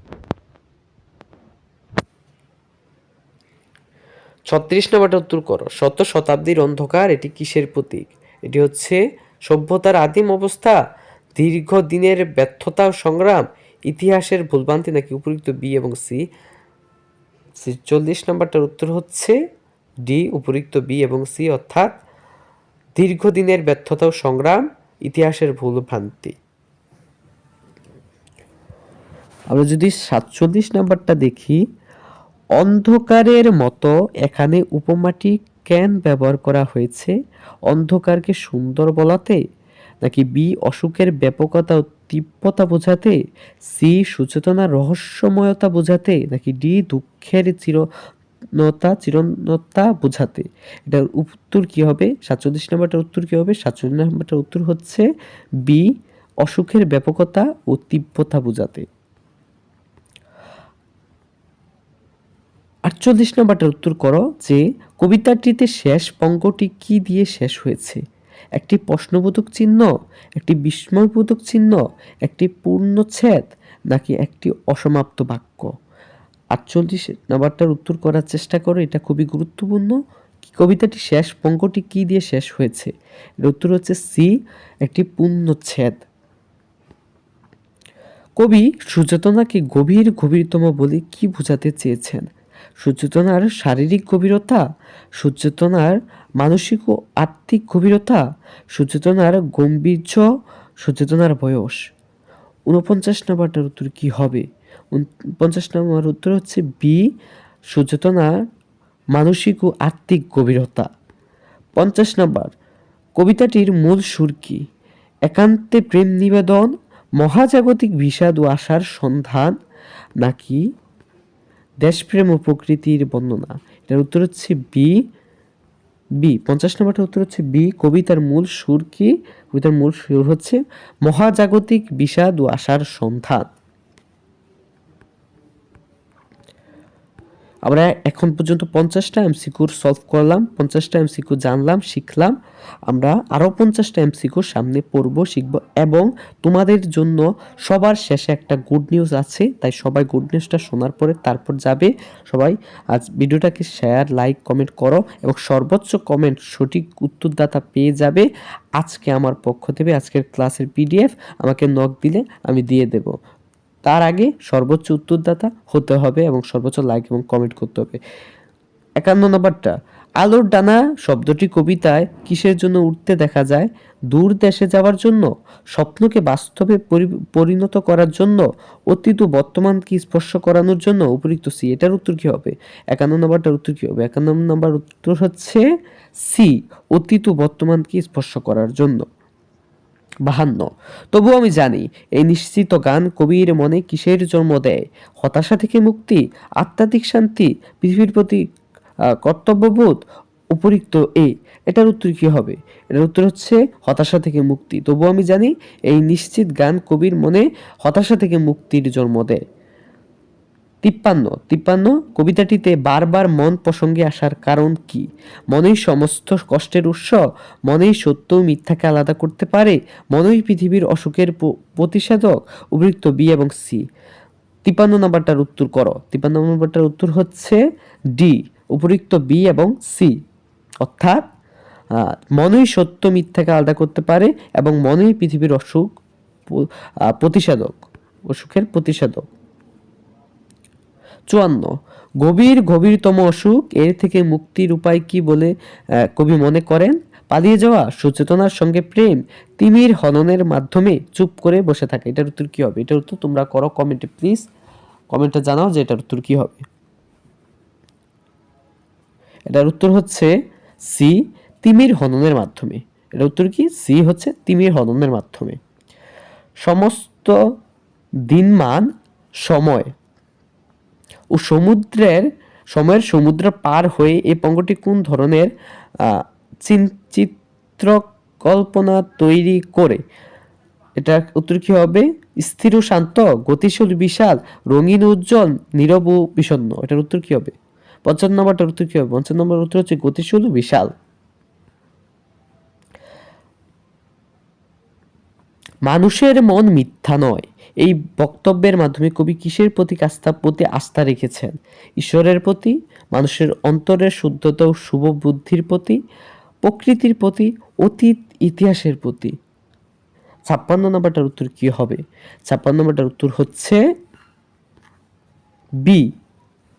36 নম্বরটা উত্তর করো। শতাব্দীর অন্ধকার এটি কিসের প্রতীক? এটি হচ্ছে সভ্যতার আদিম অবস্থা, দীর্ঘ দিনের ব্যর্থতা ও সংগ্রাম, ইতিহাসের ভুলভ্রান্তি নাকি উপযুক্ত বি এবং সি? 40 নম্বরটার উত্তর হচ্ছে ডি, উপযুক্ত বি এবং সি, অর্থাৎ দীর্ঘদিনের ব্যর্থতা ও সংগ্রাম, ইতিহাসের ভুলভ্রান্তি। আমরা যদি 47 নাম্বারটা দেখি, অন্ধকারের মতো এখানে উপমাটি কেন ব্যবহার করা হয়েছে? অন্ধকারকে সুন্দর বলাতে নাকি বি, অসুখের ব্যাপকতা ও তীব্রতা বোঝাতে, সি, সচেতনার রহস্যময়তা বোঝাতে নাকি ডি, দুঃখের চিরন্ততা বোঝাতে? এটার উত্তর কি হবে? 47 নম্বরটার উত্তর কি হবে? 47 নম্বরটার উত্তর হচ্ছে বি, অসুখের ব্যাপকতা ও তীব্রতা বোঝাতে। 48 নম্বরটার উত্তর করো যে কবিতাটিতে শেষ পঙ্ক্তি কি দিয়ে শেষ হয়েছে? একটি প্রশ্নবোধক চিহ্ন, একটি বিস্ময়বোধক চিহ্ন, একটি পূর্ণচ্ছেদ নাকি একটি অসমাপ্ত বাক্য? 48 নাম্বারটার উত্তর করার চেষ্টা করো, এটা খুবই গুরুত্বপূর্ণ। কবিতাটি শেষ পঙ্ক্তি কি দিয়ে শেষ হয়েছে? এর উত্তর হচ্ছে সি, একটি পূর্ণচ্ছেদ। কবি সুচেতনাকে গভীরতম বলে কি বোঝাতে চেয়েছেন? সুচেতনার শারীরিক গভীরতা, সুচেতনার মানসিক ও আত্মিক গভীরতা, সুচেতনার গম্ভীর্য, সুচেতনার বয়স। ৪৯ নম্বরটার উত্তর কি হবে? ৪৯ নম্বর উত্তর হচ্ছে বি, সুচেতনার মানসিক ও আত্মিক গভীরতা। ৫০ নম্বর, কবিতাটির মূল সুর কি? একান্তে প্রেম নিবেদন, মহাজাগতিক বিষাদ ও আশার সন্ধান, নাকি দেশপ্রেম ও প্রকৃতির বর্ণনা? এটার উত্তর হচ্ছে বি। ৫০ নম্বরটার উত্তর হচ্ছে বি। কবিতার মূল সুর কি? কবিতার মূল সুর হচ্ছে মহাজাগতিক বিষাদ ও আশার সন্ধান। আমরা এখন পর্যন্ত 50টা এমসিকিউ সলভ করলাম, 50টা এমসিকিউ জানলাম, শিখলাম। আমরা আরও 50টা এমসিকিউ সামনে পড়ব, শিখব। এবং তোমাদের জন্য সবার শেষে একটা গুড নিউজ আছে, তাই সবাই গুড নিউজটা শোনার পরে তারপর যাবে। সবাই আজ ভিডিওটাকে শেয়ার, লাইক, কমেন্ট করো এবং সর্বোচ্চ কমেন্ট সঠিক উত্তরদাতা পেয়ে যাবে। আজকে আমার পক্ষ থেকে আজকের ক্লাসের পিডিএফ আমাকে নক দিলে আমি দিয়ে দেব। তার আগে সর্বোচ্চ উত্তরদাতা হতে হবে এবং সর্বোচ্চ লাইক এবং কমেন্ট করতে হবে। ৫১ নম্বরটা, আলোর ডানা শব্দটি কবিতায় কিসের জন্য উঠতে দেখা যায়? দূর দেশে যাওয়ার জন্য, স্বপ্নকে বাস্তবে পরিণত করার জন্য, অতীত ও বর্তমানকে স্পর্শ করানোর জন্য। উপরিক্ত সি। এটার উত্তর কি হবে? ৫১ নম্বরটার উত্তর কি হবে? ৫১ নম্বর উত্তর হচ্ছে সি, অতীত ও বর্তমানকে স্পর্শ করার জন্য। ৫২, তবু আমি জানি এই নিশ্চিত গান কবির মনে কিসের জন্ম দেয়? হতাশা থেকে মুক্তি, আধ্যাত্মিক শান্তি, পৃথিবীর প্রতি কর্তব্যবোধ। উপরিক্ত এ। এটার উত্তর কি হবে? এটার উত্তর হচ্ছে হতাশা থেকে মুক্তি। তবু আমি জানি এই নিশ্চিত গান কবির মনে হতাশা থেকে মুক্তির জন্ম দেয়। ৫৩, কবিতাটিতে বারবার মন প্রসঙ্গে আসার কারণ কি? মনই সমস্ত কষ্টের উৎস, মনই সত্য ও মিথ্যাকে আলাদা করতে পারে, মনই পৃথিবীর অসুখের প্রতিষেধক। উপরিক্ত বি এবং সি। ৫৩ নম্বরটার উত্তর করো। ৫৩ নম্বরটার উত্তর হচ্ছে ডি, উপরিক্ত বি এবং সি। অর্থাৎ মনই সত্য মিথ্যাকে আলাদা করতে পারে এবং মনই পৃথিবীর অসুখের প্রতিষেধক। ৫৪, গভীরতম অসুখ, এর থেকে মুক্তির উপায় কি বলে কবি মনে করেন? পালিয়ে যাওয়া, সুচেতনার সঙ্গে প্রেম, তিমির হননের মাধ্যমে চুপ করে বসে থাকে। এটার উত্তর কি হবে? এটার উত্তর তোমরা করো কমেন্টে, প্লিজ কমেন্টে জানাও যে এটার উত্তর কি হবে। এটার উত্তর হচ্ছে সি, তিমির হননের মাধ্যমে। এটার উত্তর কি? সি হচ্ছে তিমির হননের মাধ্যমে। সমস্ত দিনমান সময় ও সময়ের সমুদ্র পার হয়ে এই পঙ্গটি কোন ধরনের চিত্রকল্পনা তৈরি করে? এটা উত্তর কি হবে? স্থির ও শান্ত, গতিশীল বিশাল, রঙিন উজ্জ্বল, নীরব ও বিষণ্ণ। এটার উত্তর কি হবে? ৫৫ নম্বরটার উত্তর কি হবে? ৫৫ নম্বর উত্তর হচ্ছে গতিশীল ও বিশাল। মানুষের মন মিথ্যা নয়, এই বক্তব্যের মাধ্যমে কবি কিসের প্রতি আস্থা রেখেছেন? ঈশ্বরের প্রতি, মানুষের অন্তরের শুদ্ধতা ও শুভ বুদ্ধির প্রতি, প্রকৃতির প্রতি, অতীত ইতিহাসের প্রতি। ৫৬ নম্বরটার উত্তর কি হবে? ৫৬ নম্বরটার উত্তর হচ্ছে বি।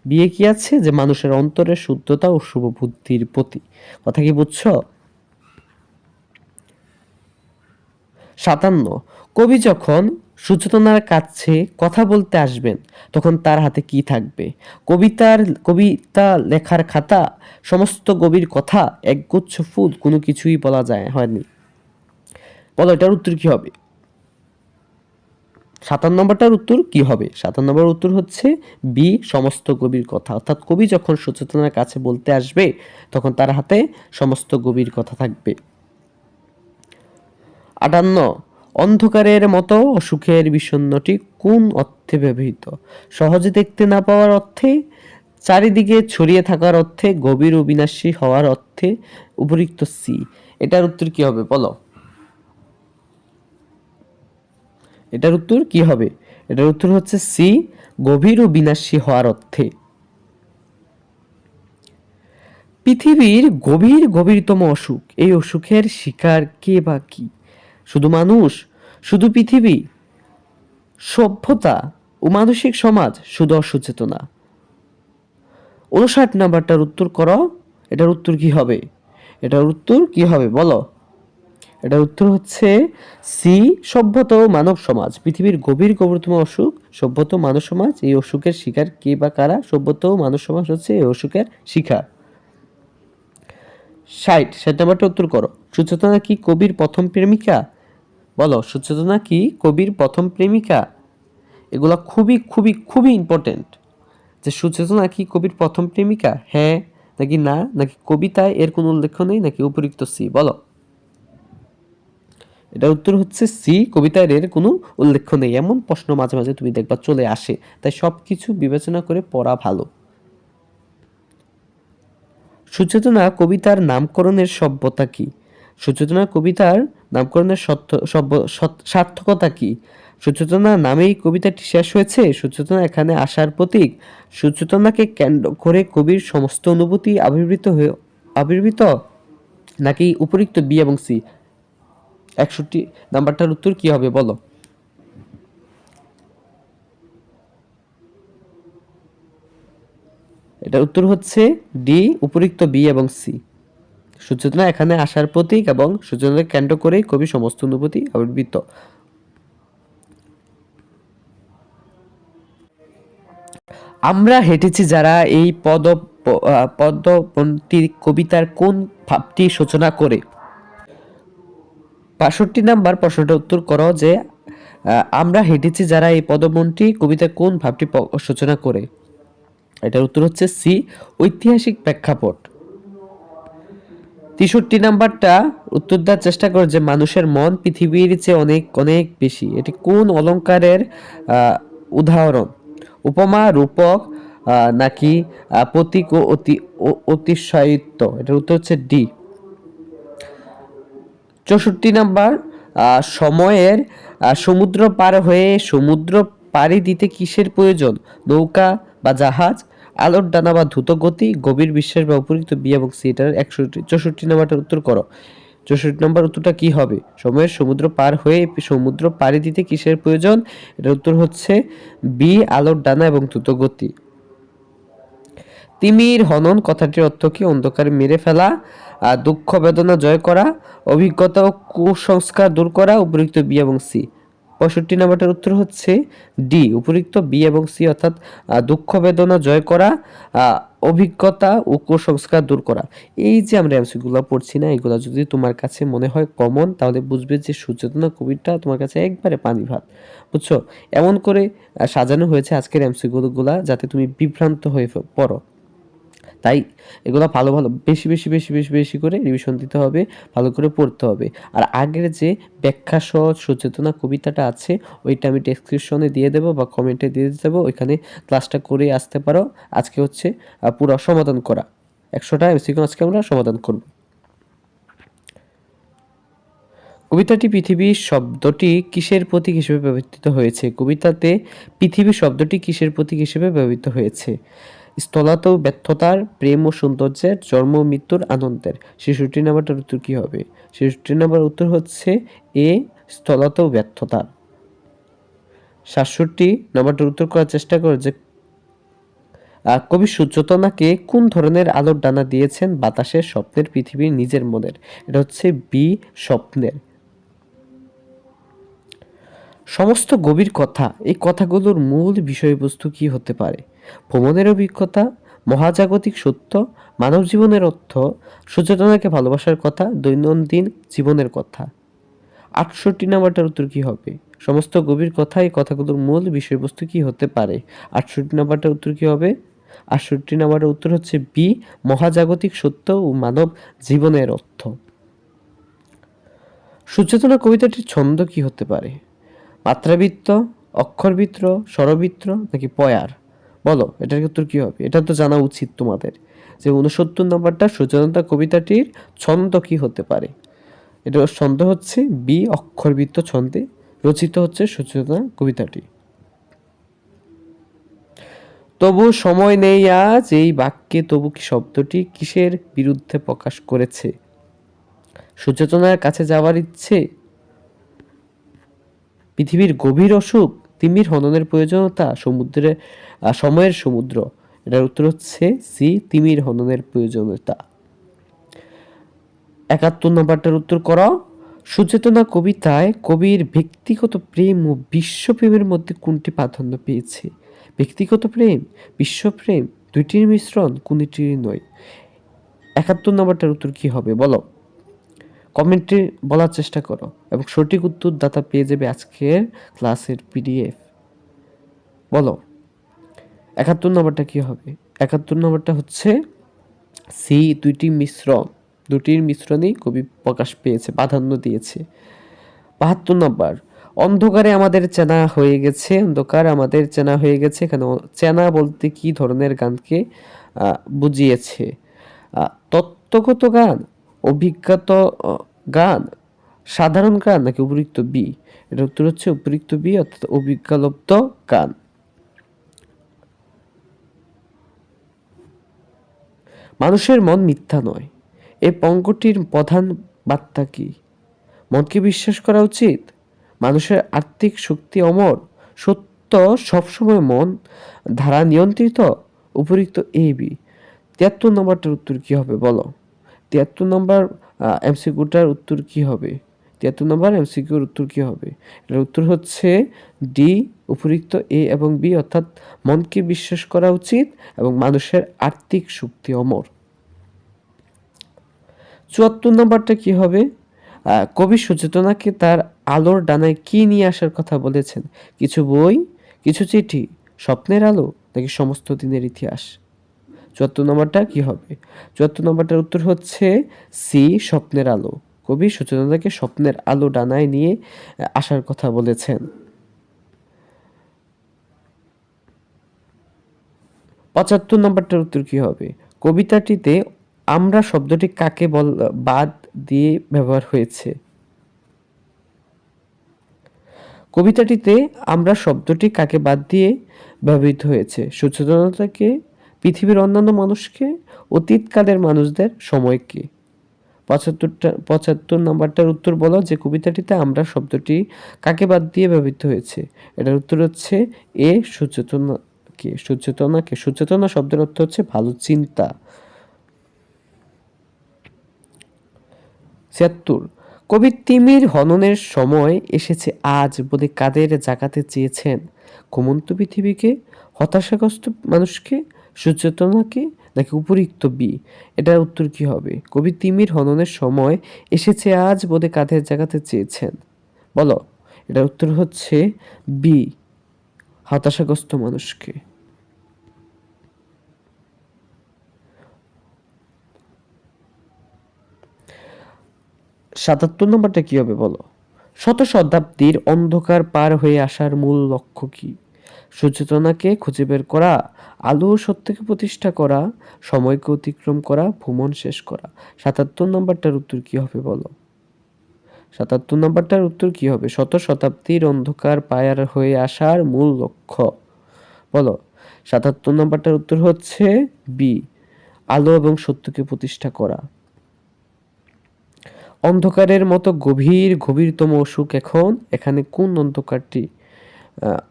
বিয়ে কি আছে? যে মানুষের অন্তরের শুদ্ধতা ও শুভ বুদ্ধির প্রতি। কথা কি বুঝছো? ৫৭, কবি যখন সুচেতনার কাছে কথা বলতে আসবেন তখন তার হাতে কি থাকবে? কবিতা লেখার খাতা, সমস্ত গভীর কথা, একগুচ্ছ ফুল, কোনো কিছুই বলা হয়নি। বলো এটার উত্তর কি হবে? ৫৭ নম্বরটার উত্তর কি হবে? ৫৭ নম্বর উত্তর হচ্ছে বি, সমস্ত গভীর কথা। অর্থাৎ কবি যখন সুচেতনার কাছে বলতে আসবে তখন তার হাতে সমস্ত গভীর কথা থাকবে। ৫৮, অন্ধকারের মতো অসুখের বিষণ্ণটি কোন অর্থে ব্যবহৃত? সহজে দেখতে না পাওয়ার অর্থে, চারিদিকে ছড়িয়ে থাকার অর্থে, গভীর ও বিনাশী হওয়ার অর্থে। উপরিক্ত সি। এটার উত্তর কি হবে বলো? এটার উত্তর কি হবে? এটার উত্তর হচ্ছে সি, গভীর ও বিনাশী হওয়ার অর্থে। পৃথিবীর গভীরতম অসুখ, এই অসুখের শিকার কে বা কি? শুধু মানুষ? শুধু পৃথিবী? সভ্যতা ও মানসিক সমাজ? শুধু অসচেতনা? 59 নাম্বারটার উত্তর করো। এটার উত্তর কি হবে? এটার উত্তর কি হবে বলো? এটার উত্তর হচ্ছে সি, সভ্যতা ও মানব সমাজ। পৃথিবীর গভীরতম অসুখ সভ্যতা ও মানব সমাজ। এই অসুখের শিকার কে বা কারা? সভ্যতা ও মানব সমাজ হচ্ছে এই অসুখের শিকার। 60 নাম্বারটা উত্তর করো। সুচেতনা কি কবির প্রথম প্রেমিকা? বলো, সুচেতনা কি কবির প্রথম প্রেমিকা? এগুলা খুবই খুবই খুবই ইম্পর্টেন্ট। যে সুচেতনা কি কবির প্রথম প্রেমিকা, হ্যাঁ নাকি না, নাকি কবিতায় এর কোনো উল্লেখ নেই, নাকি উপরিক্ত সি? বলো। এটার উত্তর হচ্ছে সি, কবিতায় এর কোনো উল্লেখ নেই। এমন প্রশ্ন মাঝে মাঝে তুমি দেখবা চলে আসে, তাই সবকিছু বিবেচনা করে পড়া ভালো। সুচেতনা কবিতার নামকরণের সভ্যতা কি? সুচেতনা কবিতার নামকরণের সার্থকতা কি? সুচেতনা নামেই কবিতাটি শেষ হয়েছে? সুচেতনা এখানে আসার প্রতীক? সুচেতনাকে কেন্দ্র করে কবির সমস্ত অনুভূতি আবির্ভূত, নাকি উপরিক্ত বি এবং সি? 61 নাম্বারটার উত্তর কি হবে বলো? এটার উত্তর হচ্ছে ডি, উপরিক্ত বি এবং সি। সুচেতনা এখানে আসার প্রতীক এবং সুচেতনাকে কেন্দ্র করেই কবি সমস্ত অনুভূতি আবির্ভূত। আমরা হেঁটেছি যারা, এই পদবন্তী কবিতার কোন ভাবটি সূচনা করে? 65 নাম্বার প্রশ্নটা উত্তর করো যে আমরা হেঁটেছি যারা, এই পদবন্তী কবিতার কোন ভাবটি সূচনা করে? এটার উত্তর হচ্ছে সি, ঐতিহাসিক প্রেক্ষাপট। 63 নাম্বারটা উত্তর দেওয়ার চেষ্টা করে যে মানুষের মন পৃথিবীর চেয়ে অনেক অনেক বেশি, এটি কোন অলংকারের উদাহরণ? উপমা, রূপক, নাকি প্রতীক ও অতিশয়িত্ব? এটার উত্তর হচ্ছে ডি। 64 নাম্বার, সময়ের সমুদ্র পার হয়ে সমুদ্র পাড়ি দিতে কিসের প্রয়োজন? নৌকা বা জাহাজ, আলোর ডানা বা দ্রুত গতি, গভীর বিশ্বাস বা উপরিক্ত বি এবং সি? এটার 64 নাম্বারটার উত্তর করো। 64 নম্বর উত্তরটা কি হবে? সময়ের সমুদ্র পার হয়ে সমুদ্র পাড়ি দিতে কিসের প্রয়োজন? এটার উত্তর হচ্ছে বি, আলোর ডানা এবং দ্রুত গতি। তিমির হনন কথাটির অর্থ কি? অন্ধকার মেরে ফেলা, দুঃখ বেদনা জয় করা, অভিজ্ঞতা ও কুসংস্কার দূর করা, উপরিক্ত বি এবং সি? 65 নাম্বারটার উত্তর হচ্ছে ডি, উপরিক্ত বি এবং সি, অর্থাৎ দুঃখ বেদনা জয় করা, অভিজ্ঞতা ও কুসংস্কার দূর করা। এই যে আমরা এমসিকিউগুলো পড়ছি না, এগুলো যদি তোমার কাছে মনে হয় কমন, তাহলে বুঝবে যে সুচেতনা কবিতা তোমার কাছে একবারে পানি ভাত, বুঝছো? এমন করে সাজানো হয়েছে আজকের এমসিকিউগুলা যাতে তুমি বিভ্রান্ত হয়ে পড়ো। তাই এগুলো ভালো ভালো বেশি বেশি বেশি বেশি বেশি করে রিভিশন দিতে হবে, ভালো করে পড়তে হবে। আর আগের যে ব্যাখ্যা সহ সচেতনা কবিতাটা আছে, ওইটা আমি ডেসক্রিপশনে দিয়ে দেবো বা কমেন্টে দিয়ে দেবো, ওইখানে ক্লাসটা করে আসতে পারো। আজকে হচ্ছে পুরো সমাধান করা 100টা এমসিকিউ আজকে আমরা সমাধান করব। কবিতাটি পৃথিবী শব্দটি কিসের প্রতীক হিসেবে ব্যবহৃত হয়েছে? কবিতাতে পৃথিবী শব্দটি কিসের প্রতীক হিসেবে ব্যবহৃত হয়েছে? স্থলত ব্যর্থতার, প্রেম ও সৌন্দর্যের, জন্ম মৃত্যুর, আনন্দের। 66 নাম্বারটার উত্তর কি হবে? 66 নাম্বার উত্তর হচ্ছে এ, স্থলত ব্যর্থতার। 67 নাম্বারটার উত্তর করার চেষ্টা করো যে কবি সুচেতনাকে কোন ধরনের আলোর ডানা দিয়েছেন? বাতাসের, স্বপ্নের, পৃথিবীর, নিজের মনের? এটা হচ্ছে বি, স্বপ্নের। সমস্ত গভীর কথা, এই কথাগুলোর মূল বিষয়বস্তু কি হতে পারে? ভ্রমণের অভিজ্ঞতা, মহাজাগতিক সত্য, মানব জীবনের অর্থ, সচেতনাকে ভালোবাসার কথা, দৈনন্দিন জীবনের কথা। 68 নাম্বারটার উত্তর কি হবে? সমস্ত গভীর কথা, এই কথাগুলোর মূল বিষয়বস্তু কি হতে পারে? 68 নাম্বারটার উত্তর কি হবে? 68 নাম্বারের উত্তর হচ্ছে বি, মহাজাগতিক সত্য ও মানব জীবনের অর্থ। সচেতনা কবিতাটির ছন্দ কি হতে পারে? মাত্রাবৃত্ত, অক্ষরবৃত্ত, স্বরবৃত্ত, নাকি পয়ার? বলো, এটার উত্তর কি হবে? এটা তো জানা উচিত তোমাদের যে 69 নম্বরটা সচেতনতা কবিতাটির ছন্দ কি হতে পারে? এটার ছন্দ হচ্ছে বি, অক্ষরবৃত্ত ছন্দে রচিত হচ্ছে সচেতনা কবিতাটি। তবু সময় নেই আজ এই বাক্যে তবু কি শব্দটি কিসের বিরুদ্ধে প্রকাশ করেছে? সচেতনার কাছে যাওয়ার ইচ্ছে, পৃথিবীর গভীর অসুখ, তিমির হননের প্রয়োজনীয়তা, সময়ের সমুদ্র। এটার উত্তর হচ্ছে সি, তিমির হননের প্রয়োজনীয়তা। ৭১ নম্বরটার উত্তর করো। সচেতনা কবিতায় কবির ব্যক্তিগত প্রেম ও বিশ্বপ্রেমের মধ্যে কোনটি প্রাধান্য পেয়েছে? ব্যক্তিগত প্রেম, বিশ্বপ্রেম, দুইটির মিশ্রণ, কোনটির নয়? ৭১ নম্বরটার উত্তর কি হবে বলো? কমেন্টে বলার চেষ্টা করো এবং সঠিক উত্তরদাতা পেয়ে যাবে আজকের ক্লাসের পিডিএফ। বলো ৭১ নম্বরটা কি হবে? ৭১ নম্বরটা হচ্ছে সি, দুটির মিশ্রণেই কবি প্রকাশ পেয়েছে, প্রাধান্য দিয়েছে। ৭২ নম্বর, অন্ধকারে আমাদের চেনা হয়ে গেছে, অন্ধকার আমাদের চেনা হয়ে গেছে। এখানে চেনা বলতে কি ধরনের গানকে বুঝিয়েছে? তত্ত্বগত গান, অভিজ্ঞত গান, সাধারণ গান, নাকি উপরিক্ত বি? এটার উত্তর হচ্ছে উপরিক্ত বি, অর্থাৎ অভিজ্ঞালব্ধ গান। মানুষের মন মিথ্যা নয়, এই পঙ্গটির প্রধান বার্তা কি? মনকে বিশ্বাস করা উচিত, মানুষের আর্থিক শক্তি অমর, সত্য সবসময় মন ধারা নিয়ন্ত্রিত, উপরিক্ত এ বি। ৭৩ নম্বরটার উত্তর কি হবে বলো? ৭৩ নম্বর এমসিকিউটার উত্তর কি হবে? ৭৩ নম্বর এমসিকিউর উত্তর কি হবে? এর উত্তর হচ্ছে ডি, উপরিক্ত এ এবং বি, অর্থাৎ মনকে বিশ্বাস করা উচিত এবং মানুষের আর্থিক শক্তি অমর। ৭৪ নম্বরটা কি হবে? কবি সচেতনাকে তার আলোর ডানায় কি নিয়ে আসার কথা বলেছেন? কিছু বই, কিছু চিঠি, স্বপ্নের আলো, নাকি সমস্ত দিনের ইতিহাস? ৭৪ নম্বরটা কি হবে? ৭৪ নম্বরটার উত্তর হচ্ছে সি, স্বপ্নের আলো। কবি সচেতনাকে স্বপ্নের আলো ডানায় নিয়ে আসার কথা বলেছেন। ৭৫ নম্বরটার উত্তর কি হবে? কবিতাটিতে আমরা শব্দটি কাকে বাদ দিয়ে ব্যবহার হয়েছে? কবিতাটিতে আমরা শব্দটি কাকে বাদ দিয়ে ব্যবহৃত হয়েছে? সচেতনতাকে, পৃথিবীর অন্যান্য মানুষকে, অতীতকালের মানুষদের, সময়কে? ৭৫ নম্বরটার উত্তর বলো যে কবিতাটিতে আমরা শব্দটি কাকে বাদ দিয়ে ব্যবহৃত হয়েছে? এটার উত্তর হচ্ছে এ, সচেতনাকে। সচেতনা শব্দের অর্থ হচ্ছে ভালো চিন্তা। ৭৬, কবি তিমির হননের সময় এসেছে আজ বলে কাদের জাগাতে চেয়েছেন? ঘুমন্ত পৃথিবীকে, হতাশাগ্রস্ত মানুষকে, সচেতনাকে, নাকি উপরিক্ত বি? এটার উত্তর কি হবে? কবি তিমির হননের সময় এসেছে আজ বলে কাদের জাগাতে চেয়েছেন বলো? এটার উত্তর হচ্ছে বি, হতাশাগ্রস্ত মানুষকে। ৭৭ নম্বরটা কি হবে বলো? শত শতাব্দীর অন্ধকার পার হয়ে আসার মূল লক্ষ্য কি? সচেতনাকে খুঁজে বের করা, আলো ও সত্যকে প্রতিষ্ঠা করা, সময়কে অতিক্রম করা, ভ্রমণ শেষ করা। ৭৭ নম্বরটার উত্তর কি হবে বলো? ৭৭ নম্বরটার উত্তর কি হবে? শত শতাব্দীর অন্ধকার পার হয়ে আসার মূল লক্ষ্য বলো? ৭৭ নম্বরটার উত্তর হচ্ছে বি, আলো এবং সত্যকে প্রতিষ্ঠা করা। অন্ধকারের মতো গভীরতম অসুখ এখন, এখানে কোন অন্ধকারটি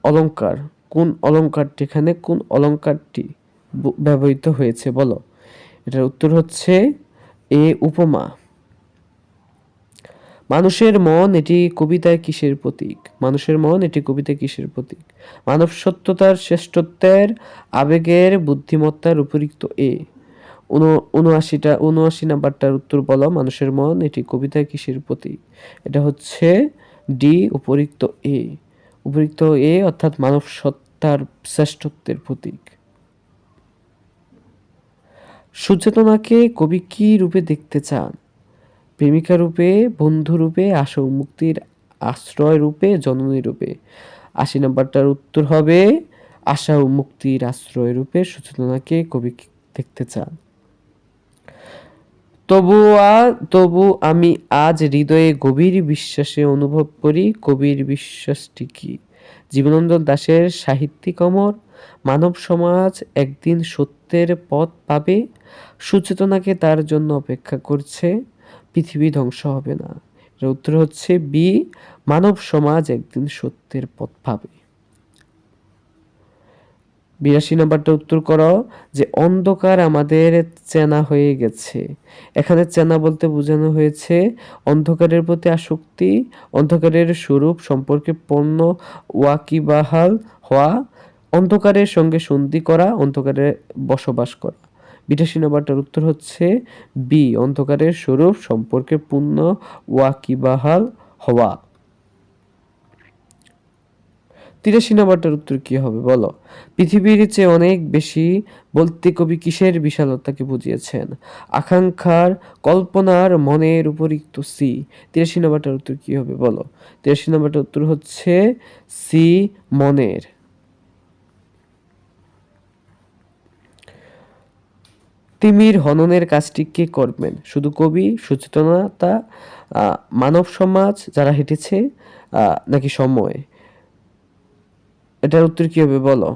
অলংকার, কোন অলংকারটি এখানে কোন অলংকারটি ব্যবহৃত হয়েছে বলো? এটার উত্তর হচ্ছে এ, উপমা। মানুষের মন এটি কবিতায় কিসের প্রতীক? মানুষের মন এটি কবিতায় কিসের প্রতীক? মানব সত্যতার, শ্রেষ্ঠত্বের, আবেগের, বুদ্ধিমত্তার, উপরিক্ত এ। ৭৯ নাম্বারটার উত্তর বলো। মানুষের মন এটি কবিতায় কিসের প্রতীক? এটা হচ্ছে ডি, উপরিক্ত এ। উপরিক্ত এ অর্থাৎ মানব সত্তার শ্রেষ্ঠত্বের প্রতীক। সচেতনাকে কবি কি রূপে দেখতে চান? প্রেমিকা রূপে, বন্ধু রূপে, আশা ও মুক্তির আশ্রয় রূপে, জননী রূপে? ৮০ নাম্বারটার উত্তর হবে আশা ও মুক্তির আশ্রয় রূপে সচেতনাকে কবি দেখতে চান। তবু আমি আজ হৃদয়ে গভীর বিশ্বাসে অনুভব করি, কবির বিশ্বাসটি কি? জীবনানন্দ দাশের সাহিত্যিক অমর, মানব সমাজ একদিন সত্যের পথ পাবে, সুচেতনাকে তার জন্য অপেক্ষা করছে, পৃথিবী ধ্বংস হবে না। এর উত্তর হচ্ছে বি, মানব সমাজ একদিন সত্যের পথ পাবে। 82 নম্বরটা উত্তর করো যে অন্ধকার আমাদের চেনা হয়ে গেছে। এখানে চেনা বলতে বোঝানো হয়েছে অন্ধকারের প্রতি আসক্তি, অন্ধকারের স্বরূপ সম্পর্কে পূর্ণ ওয়াকিবহাল হওয়া, অন্ধকারের সঙ্গে সন্ধি করা, অন্ধকারে বসবাস করা। 82 নম্বরটার উত্তর হচ্ছে বি, অন্ধকারের স্বরূপ সম্পর্কে পূর্ণ ওয়াকিবহাল হওয়া। 83 নম্বরটার উত্তর কি হবে বলো? পৃথিবীর চেয়ে অনেক বেশি বলতে কবি কিসের বিশালতাকে বুঝিয়েছেন? আকাঙ্ক্ষার, কল্পনার, মনের উপরিক্ত সি। 83 নম্বরটার উত্তর কি হবে বলো? 83 নম্বরটার উত্তর হচ্ছে সি, মনের। তিমির হননের কাজটি কে করবেন? শুধু কবি, সচেতনতা, মানব সমাজ যারা হেঁটেছে, নাকি সময়? এটার উত্তর কি হবে বলো?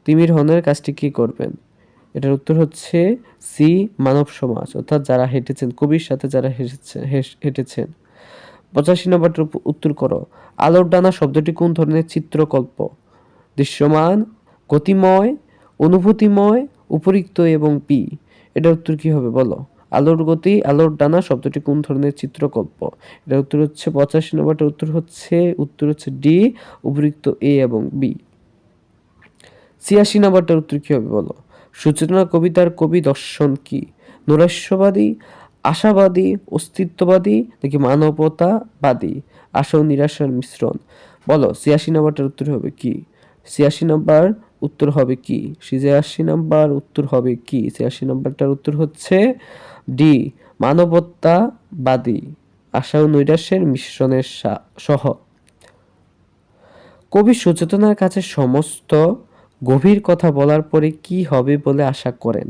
তিমির হননের কাজটি কি করবেন? এটার উত্তর হচ্ছে সি, মানব সমাজ, অর্থাৎ যারা হেঁটেছেন, কবির সাথে যারা হেঁটেছেন। 85 নম্বরটার উত্তর করো। আলোর ডানা শব্দটি কোন ধরনের চিত্রকল্প? দৃশ্যমান, গতিময়, অনুভূতিময়, উপরিক্ত এবং পি। এটার উত্তর কি হবে বলো? আলোর গতি, আলোর ডানা শব্দটি কোন ধরনের চিত্রকল্প? এটার উত্তর হচ্ছে 85 নম্বরটার উত্তর হচ্ছে ডি, উপরিক্ত এ এবং বি। 86 নম্বরটার উত্তর কি হবে বলো? সূচনা কবিতার কবি দর্শন কি? নৈরাশ্যবাদী, আশাবাদী, অস্তিত্ববাদী, নাকি মানবতাবাদী? আশা ও নিরাশার মিশ্রণ। বলো 86 নম্বরটার উত্তর হবে কি? 86 নম্বর উত্তর হবে কি? 86 নম্বর উত্তর হবে কি? 86 নম্বরটার উত্তর হচ্ছে ডি, মানবতাবাদী, আশা ও নৈরাশ্যের মিশ্রণের সহ। কবি সচেতনার কাছে সমস্ত গভীর কথা বলার পরে কি হবে বলে আশা করেন?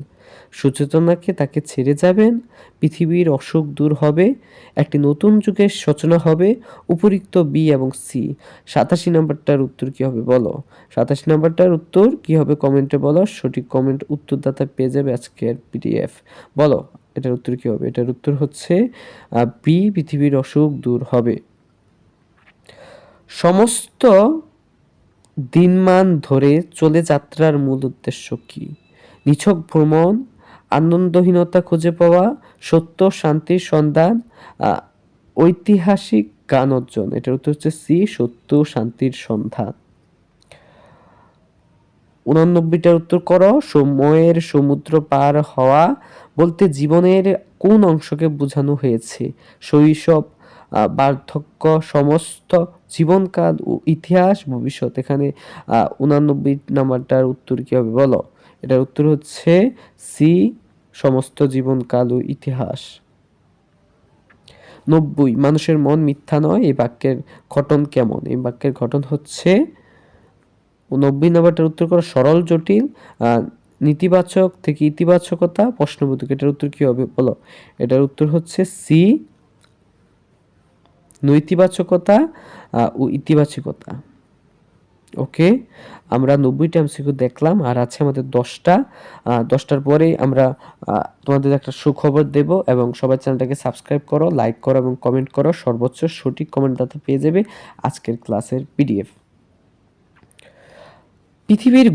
সচেতনাকে তাকে ছেড়ে যাবেন, পৃথিবীর অসুখ দূর হবে, একটি নতুন যুগের সূচনা হবে, উপরিক্ত বি এবং সি। 87 নম্বরটার উত্তর কি হবে বলো? 87 নম্বরটার উত্তর কি হবে কমেন্টে বলো, সঠিক কমেন্ট উত্তরদাতা পেয়ে যাবে আজকের পিডিএফ। বলো এটার উত্তর কি হবে? এটার উত্তর হচ্ছে বি, পৃথিবীর অসুখ দূর হবে। সমস্ত দিনমান ধরে চলে যাত্রার মূল উদ্দেশ্য কি? নিছক ভ্রমণ, আনন্দহীনতা খুঁজে পাওয়া, সত্য শান্তির সন্ধান, ঐতিহাসিক জ্ঞান অর্জন। এটার উত্তর হচ্ছে সি, সত্য শান্তির সন্ধান। 89টার উত্তর করো। সময়ের সমুদ্র পার হওয়া বলতে জীবনের কোন অংশকে বোঝানো হয়েছে? শৈশব, বার্ধক্য, সমস্ত জীবনকাল ও ইতিহাস, ভবিষ্যৎ। এখানে 89 নাম্বারটার উত্তর কি হবে বলো? এটার উত্তর হচ্ছে সি, সমস্ত জীবনকাল ও ইতিহাস। 90, মানুষের মন মিথ্যা নয়, এই বাক্যের গঠন কেমন? এই বাক্যের গঠন হচ্ছে 90 নাম্বারটার উত্তর করো সরল জটিল, নেতিবাচক থেকে ইতিবাচকতা, প্রশ্নবোধক। এটার উত্তর কি হবে বলো? এটার উত্তর হচ্ছে সি, নৈতিবাচকতা ও ইতিবাচকতা। ওকে, আমরা 90টা এমসিকিউ দেখলাম, আর আছে আমাদের 10টার পরে আমরা তোমাদের একটা সুখবর দেব। এবং সবাই চ্যানেলটাকে সাবস্ক্রাইব করো, লাইক করো এবং কমেন্ট করো। সর্বোচ্চ সঠিক কমেন্টদাতা পেয়ে যাবে আজকের ক্লাসের পিডিএফ। পৃথিবীর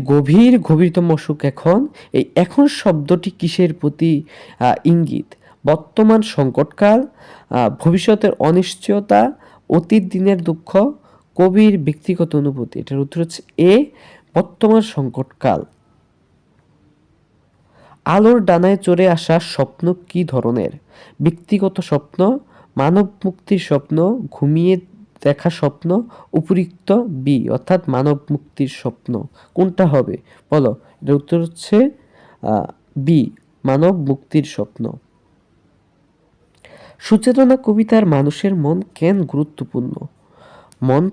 গভীরতম সুখ এখন। এই এখন শব্দটি কিসের প্রতি ইঙ্গিত? বর্তমান সংকটকাল, ভবিষ্যতের অনিশ্চয়তা, অতীত দিনের দুঃখ, কবির ব্যক্তিগত অনুভূতি। এটার উত্তর হচ্ছে এ, বর্তমান সংকটকাল। আলোর ডানায় চড়ে আসা স্বপ্ন কি ধরনের? ব্যক্তিগত স্বপ্ন, মানব মুক্তির স্বপ্ন, ঘুমিয়ে দেখা স্বপ্ন, উপরিক্ত বি, অর্থাৎ মানব মুক্তির স্বপ্ন। কোনটা হবে বলো? এটার উত্তর হচ্ছে বি, মানব মুক্তির স্বপ্ন। সুচেতনা কবিতার মানুষের মন কেন গুরুত্বপূর্ণ? মন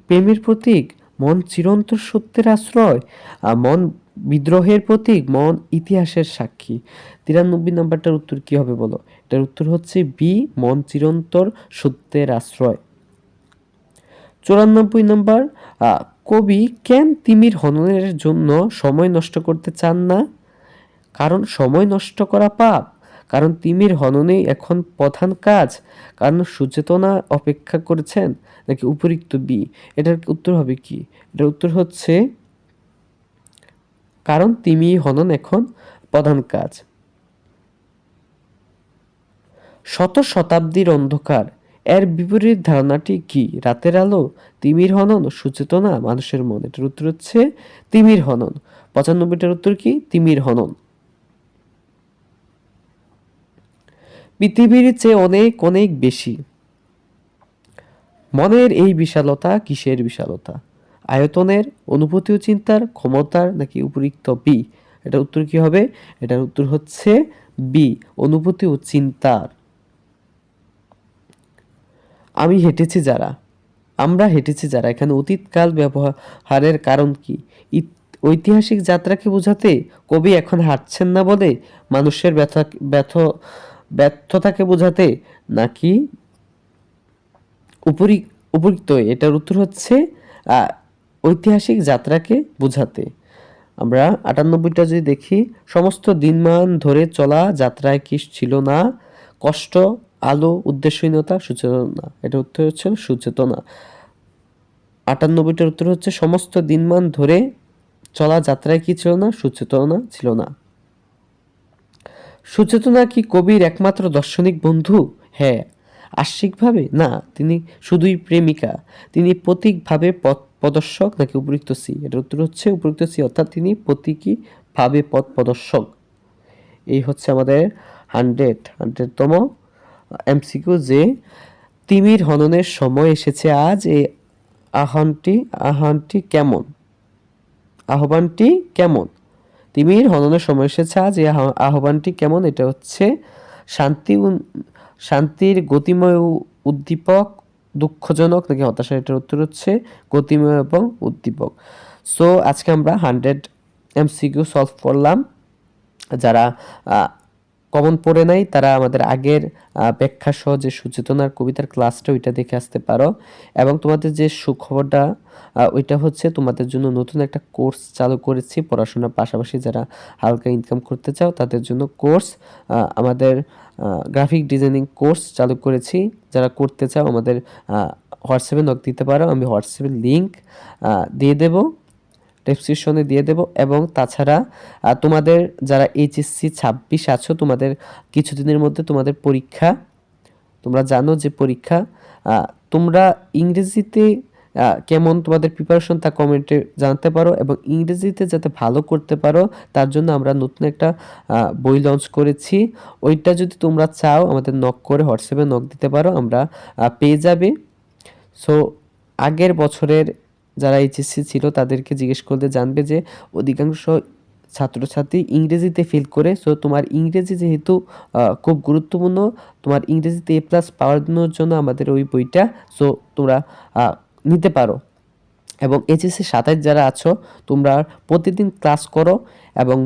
প্রেমের প্রতীক, মন চিরন্তর সত্যের আশ্রয়, মন বিদ্রোহের প্রতীক, মন ইতিহাসের সাক্ষী। 93 নাম্বারটার উত্তর কি হবে বলো? এটার উত্তর হচ্ছে বি, মন চিরন্তর সত্যের আশ্রয়। 94 নম্বর, কবি কেন তিমির হননের জন্য সময় নষ্ট করতে চান না? কারণ সময় নষ্ট করা পাপ, কারণ তিমির হননেই এখন প্রধান কাজ, কারণ সুচেতনা অপেক্ষা করেছেন, নাকি উপরিক্ত বি? এটার উত্তর হবে কি? এটার উত্তর হচ্ছে কারণ তিমি হনন এখন প্রধান কাজ। শত শতাব্দীর অন্ধকার, এর বিপরীত ধারণাটি কি? রাতের আলো, তিমির হনন, সুচেতনা, মানুষের মন। এটার উত্তর হচ্ছে তিমির হনন। 95টার উত্তর কি? তিমির হনন। পৃথিবীর চেয়ে অনেক অনেক বেশি। মনের এই বিশালতা কিসের বিশালতা? আয়তনের, অনুভূতি ও চিন্তার, ক্ষমতার, নাকি উপরিক্ত বি? এটার উত্তর কি হবে? এটার উত্তর হচ্ছে বি, অনুভূতি ও চিন্তার। আমি হেঁটেছি যারা, আমরা হেঁটেছি যারা, এখানে অতীতকাল ব্যবহারের কারণ কি? ঐতিহাসিক যাত্রাকে বোঝাতে, কবি এখন হাঁটছেন না বলে, মানুষের ব্যর্থতাকে বোঝাতে, নাকি উপরিক্ত? এটার উত্তর হচ্ছে ঐতিহাসিক যাত্রাকে বোঝাতে। আমরা 98টা যদি দেখি, সমস্ত দিনমান ধরে চলা যাত্রায় কি ছিল না কষ্ট, আলো, উদ্দেশ্যহীনতা, সচেতনা? এটা উত্তর হচ্ছে সচেতনা। 98টার উত্তর হচ্ছে সমস্ত দিনমান ধরে চলা যাত্রায় কি ছিল না? সচেতনা ছিল না। সচেতনা কি কবির একমাত্র দার্শনিক বন্ধু? হ্যাঁ। আশ্বিকভাবে? না, তিনি শুধুই প্রেমিকা। তিনি প্রতীকভাবে পথ প্রদর্শক, নাকি উপরিক্ত সি? এটার উত্তর হচ্ছে উপরিক্ত সি, অর্থাৎ তিনি প্রতীকী ভাবে পথ প্রদর্শক। এই হচ্ছে আমাদের 100তম এমসিকিউ, যে তিমির হননের সময় এসেছে আজ, এই আহ্বানটি কেমন? আহ্বানটি কেমন? তিমির হননের সময় এসেছে আজ, এই আহ্বানটি কেমন? এটা হচ্ছে শান্তির গতিময় উদ্দীপক, দুঃখজনক, নাকি হতাশা? এটার উত্তর হচ্ছে গতিময় এবং উদ্দীপক। সো আজকে আমরা 100 এমসিকিউ সলভ করলাম। যারা কমন পড়ে নাই তারা আমাদের আগের ব্যাখ্যা সহ যে সুচেতনার কবিতার ক্লাসটা ওইটা দেখে আসতে পারো। এবং তোমাদের যে সুখবরটা ওইটা হচ্ছে তোমাদের জন্য নতুন একটা কোর্স চালু করেছি পড়াশোনার পাশাপাশি। যারা হালকা ইনকাম করতে চাও তাদের জন্য কোর্স, আমাদের গ্রাফিক ডিজাইনিং কোর্স চালু করেছি। যারা করতে চাও আমাদের হোয়াটসঅ্যাপে নক দিতে পারো, আমি হোয়াটসঅ্যাপের লিঙ্ক দিয়ে দেবো, ডেসক্রিপশনে দিয়ে দেব। এবং তাছাড়া তোমাদের যারা এইচএসসি 26 আছো, তোমাদের কিছুদিনের মধ্যে তোমাদের পরীক্ষা। তোমরা জানো যে পরীক্ষা, তোমরা ইংরেজিতে কেমন তোমাদের প্রিপারেশন তা কমেন্টে জানাতে পারো। এবং ইংরেজিতে যাতে ভালো করতে পারো তার জন্য আমরা নতুন একটা বই লঞ্চ করেছি। ওইটা যদি তোমরা চাও আমাদের নক করে হোয়াটসঅ্যাপে নক দিতে পারো, আমরা পেয়ে যাবে। সো আগের বছরের যারা এইচএসসি ছিল তাদেরকে জিজ্ঞেস করলে জানবে যে অধিকাংশ ছাত্রছাত্রী ইংরেজিতে ফেল করে। সো তোমার ইংরেজি যেহেতু খুব গুরুত্বপূর্ণ, তোমার ইংরেজিতে A+ পাওয়ার জন্য আমাদের ওই বইটা সো তোমরা নিতে পারো। এবং এইচএসসি 27 যারা আছো তোমরা প্রতিদিন ক্লাস করো এবং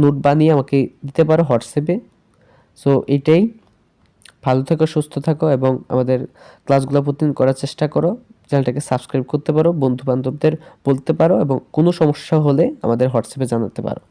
নোট বানিয়ে আমাকে দিতে পারো হোয়াটসঅ্যাপে। সো এইটাই। ভালো থাকো, সুস্থ থাকো এবং আমাদের ক্লাসগুলো প্রতিদিন করার চেষ্টা করো। চ্যানেলটাকে সাবস্ক্রাইব করতে পারো, বন্ধু বান্ধবদের বলতে পারো এবং কোনো সমস্যা হলে আমাদের হোয়াটসঅ্যাপে জানাতে পারো।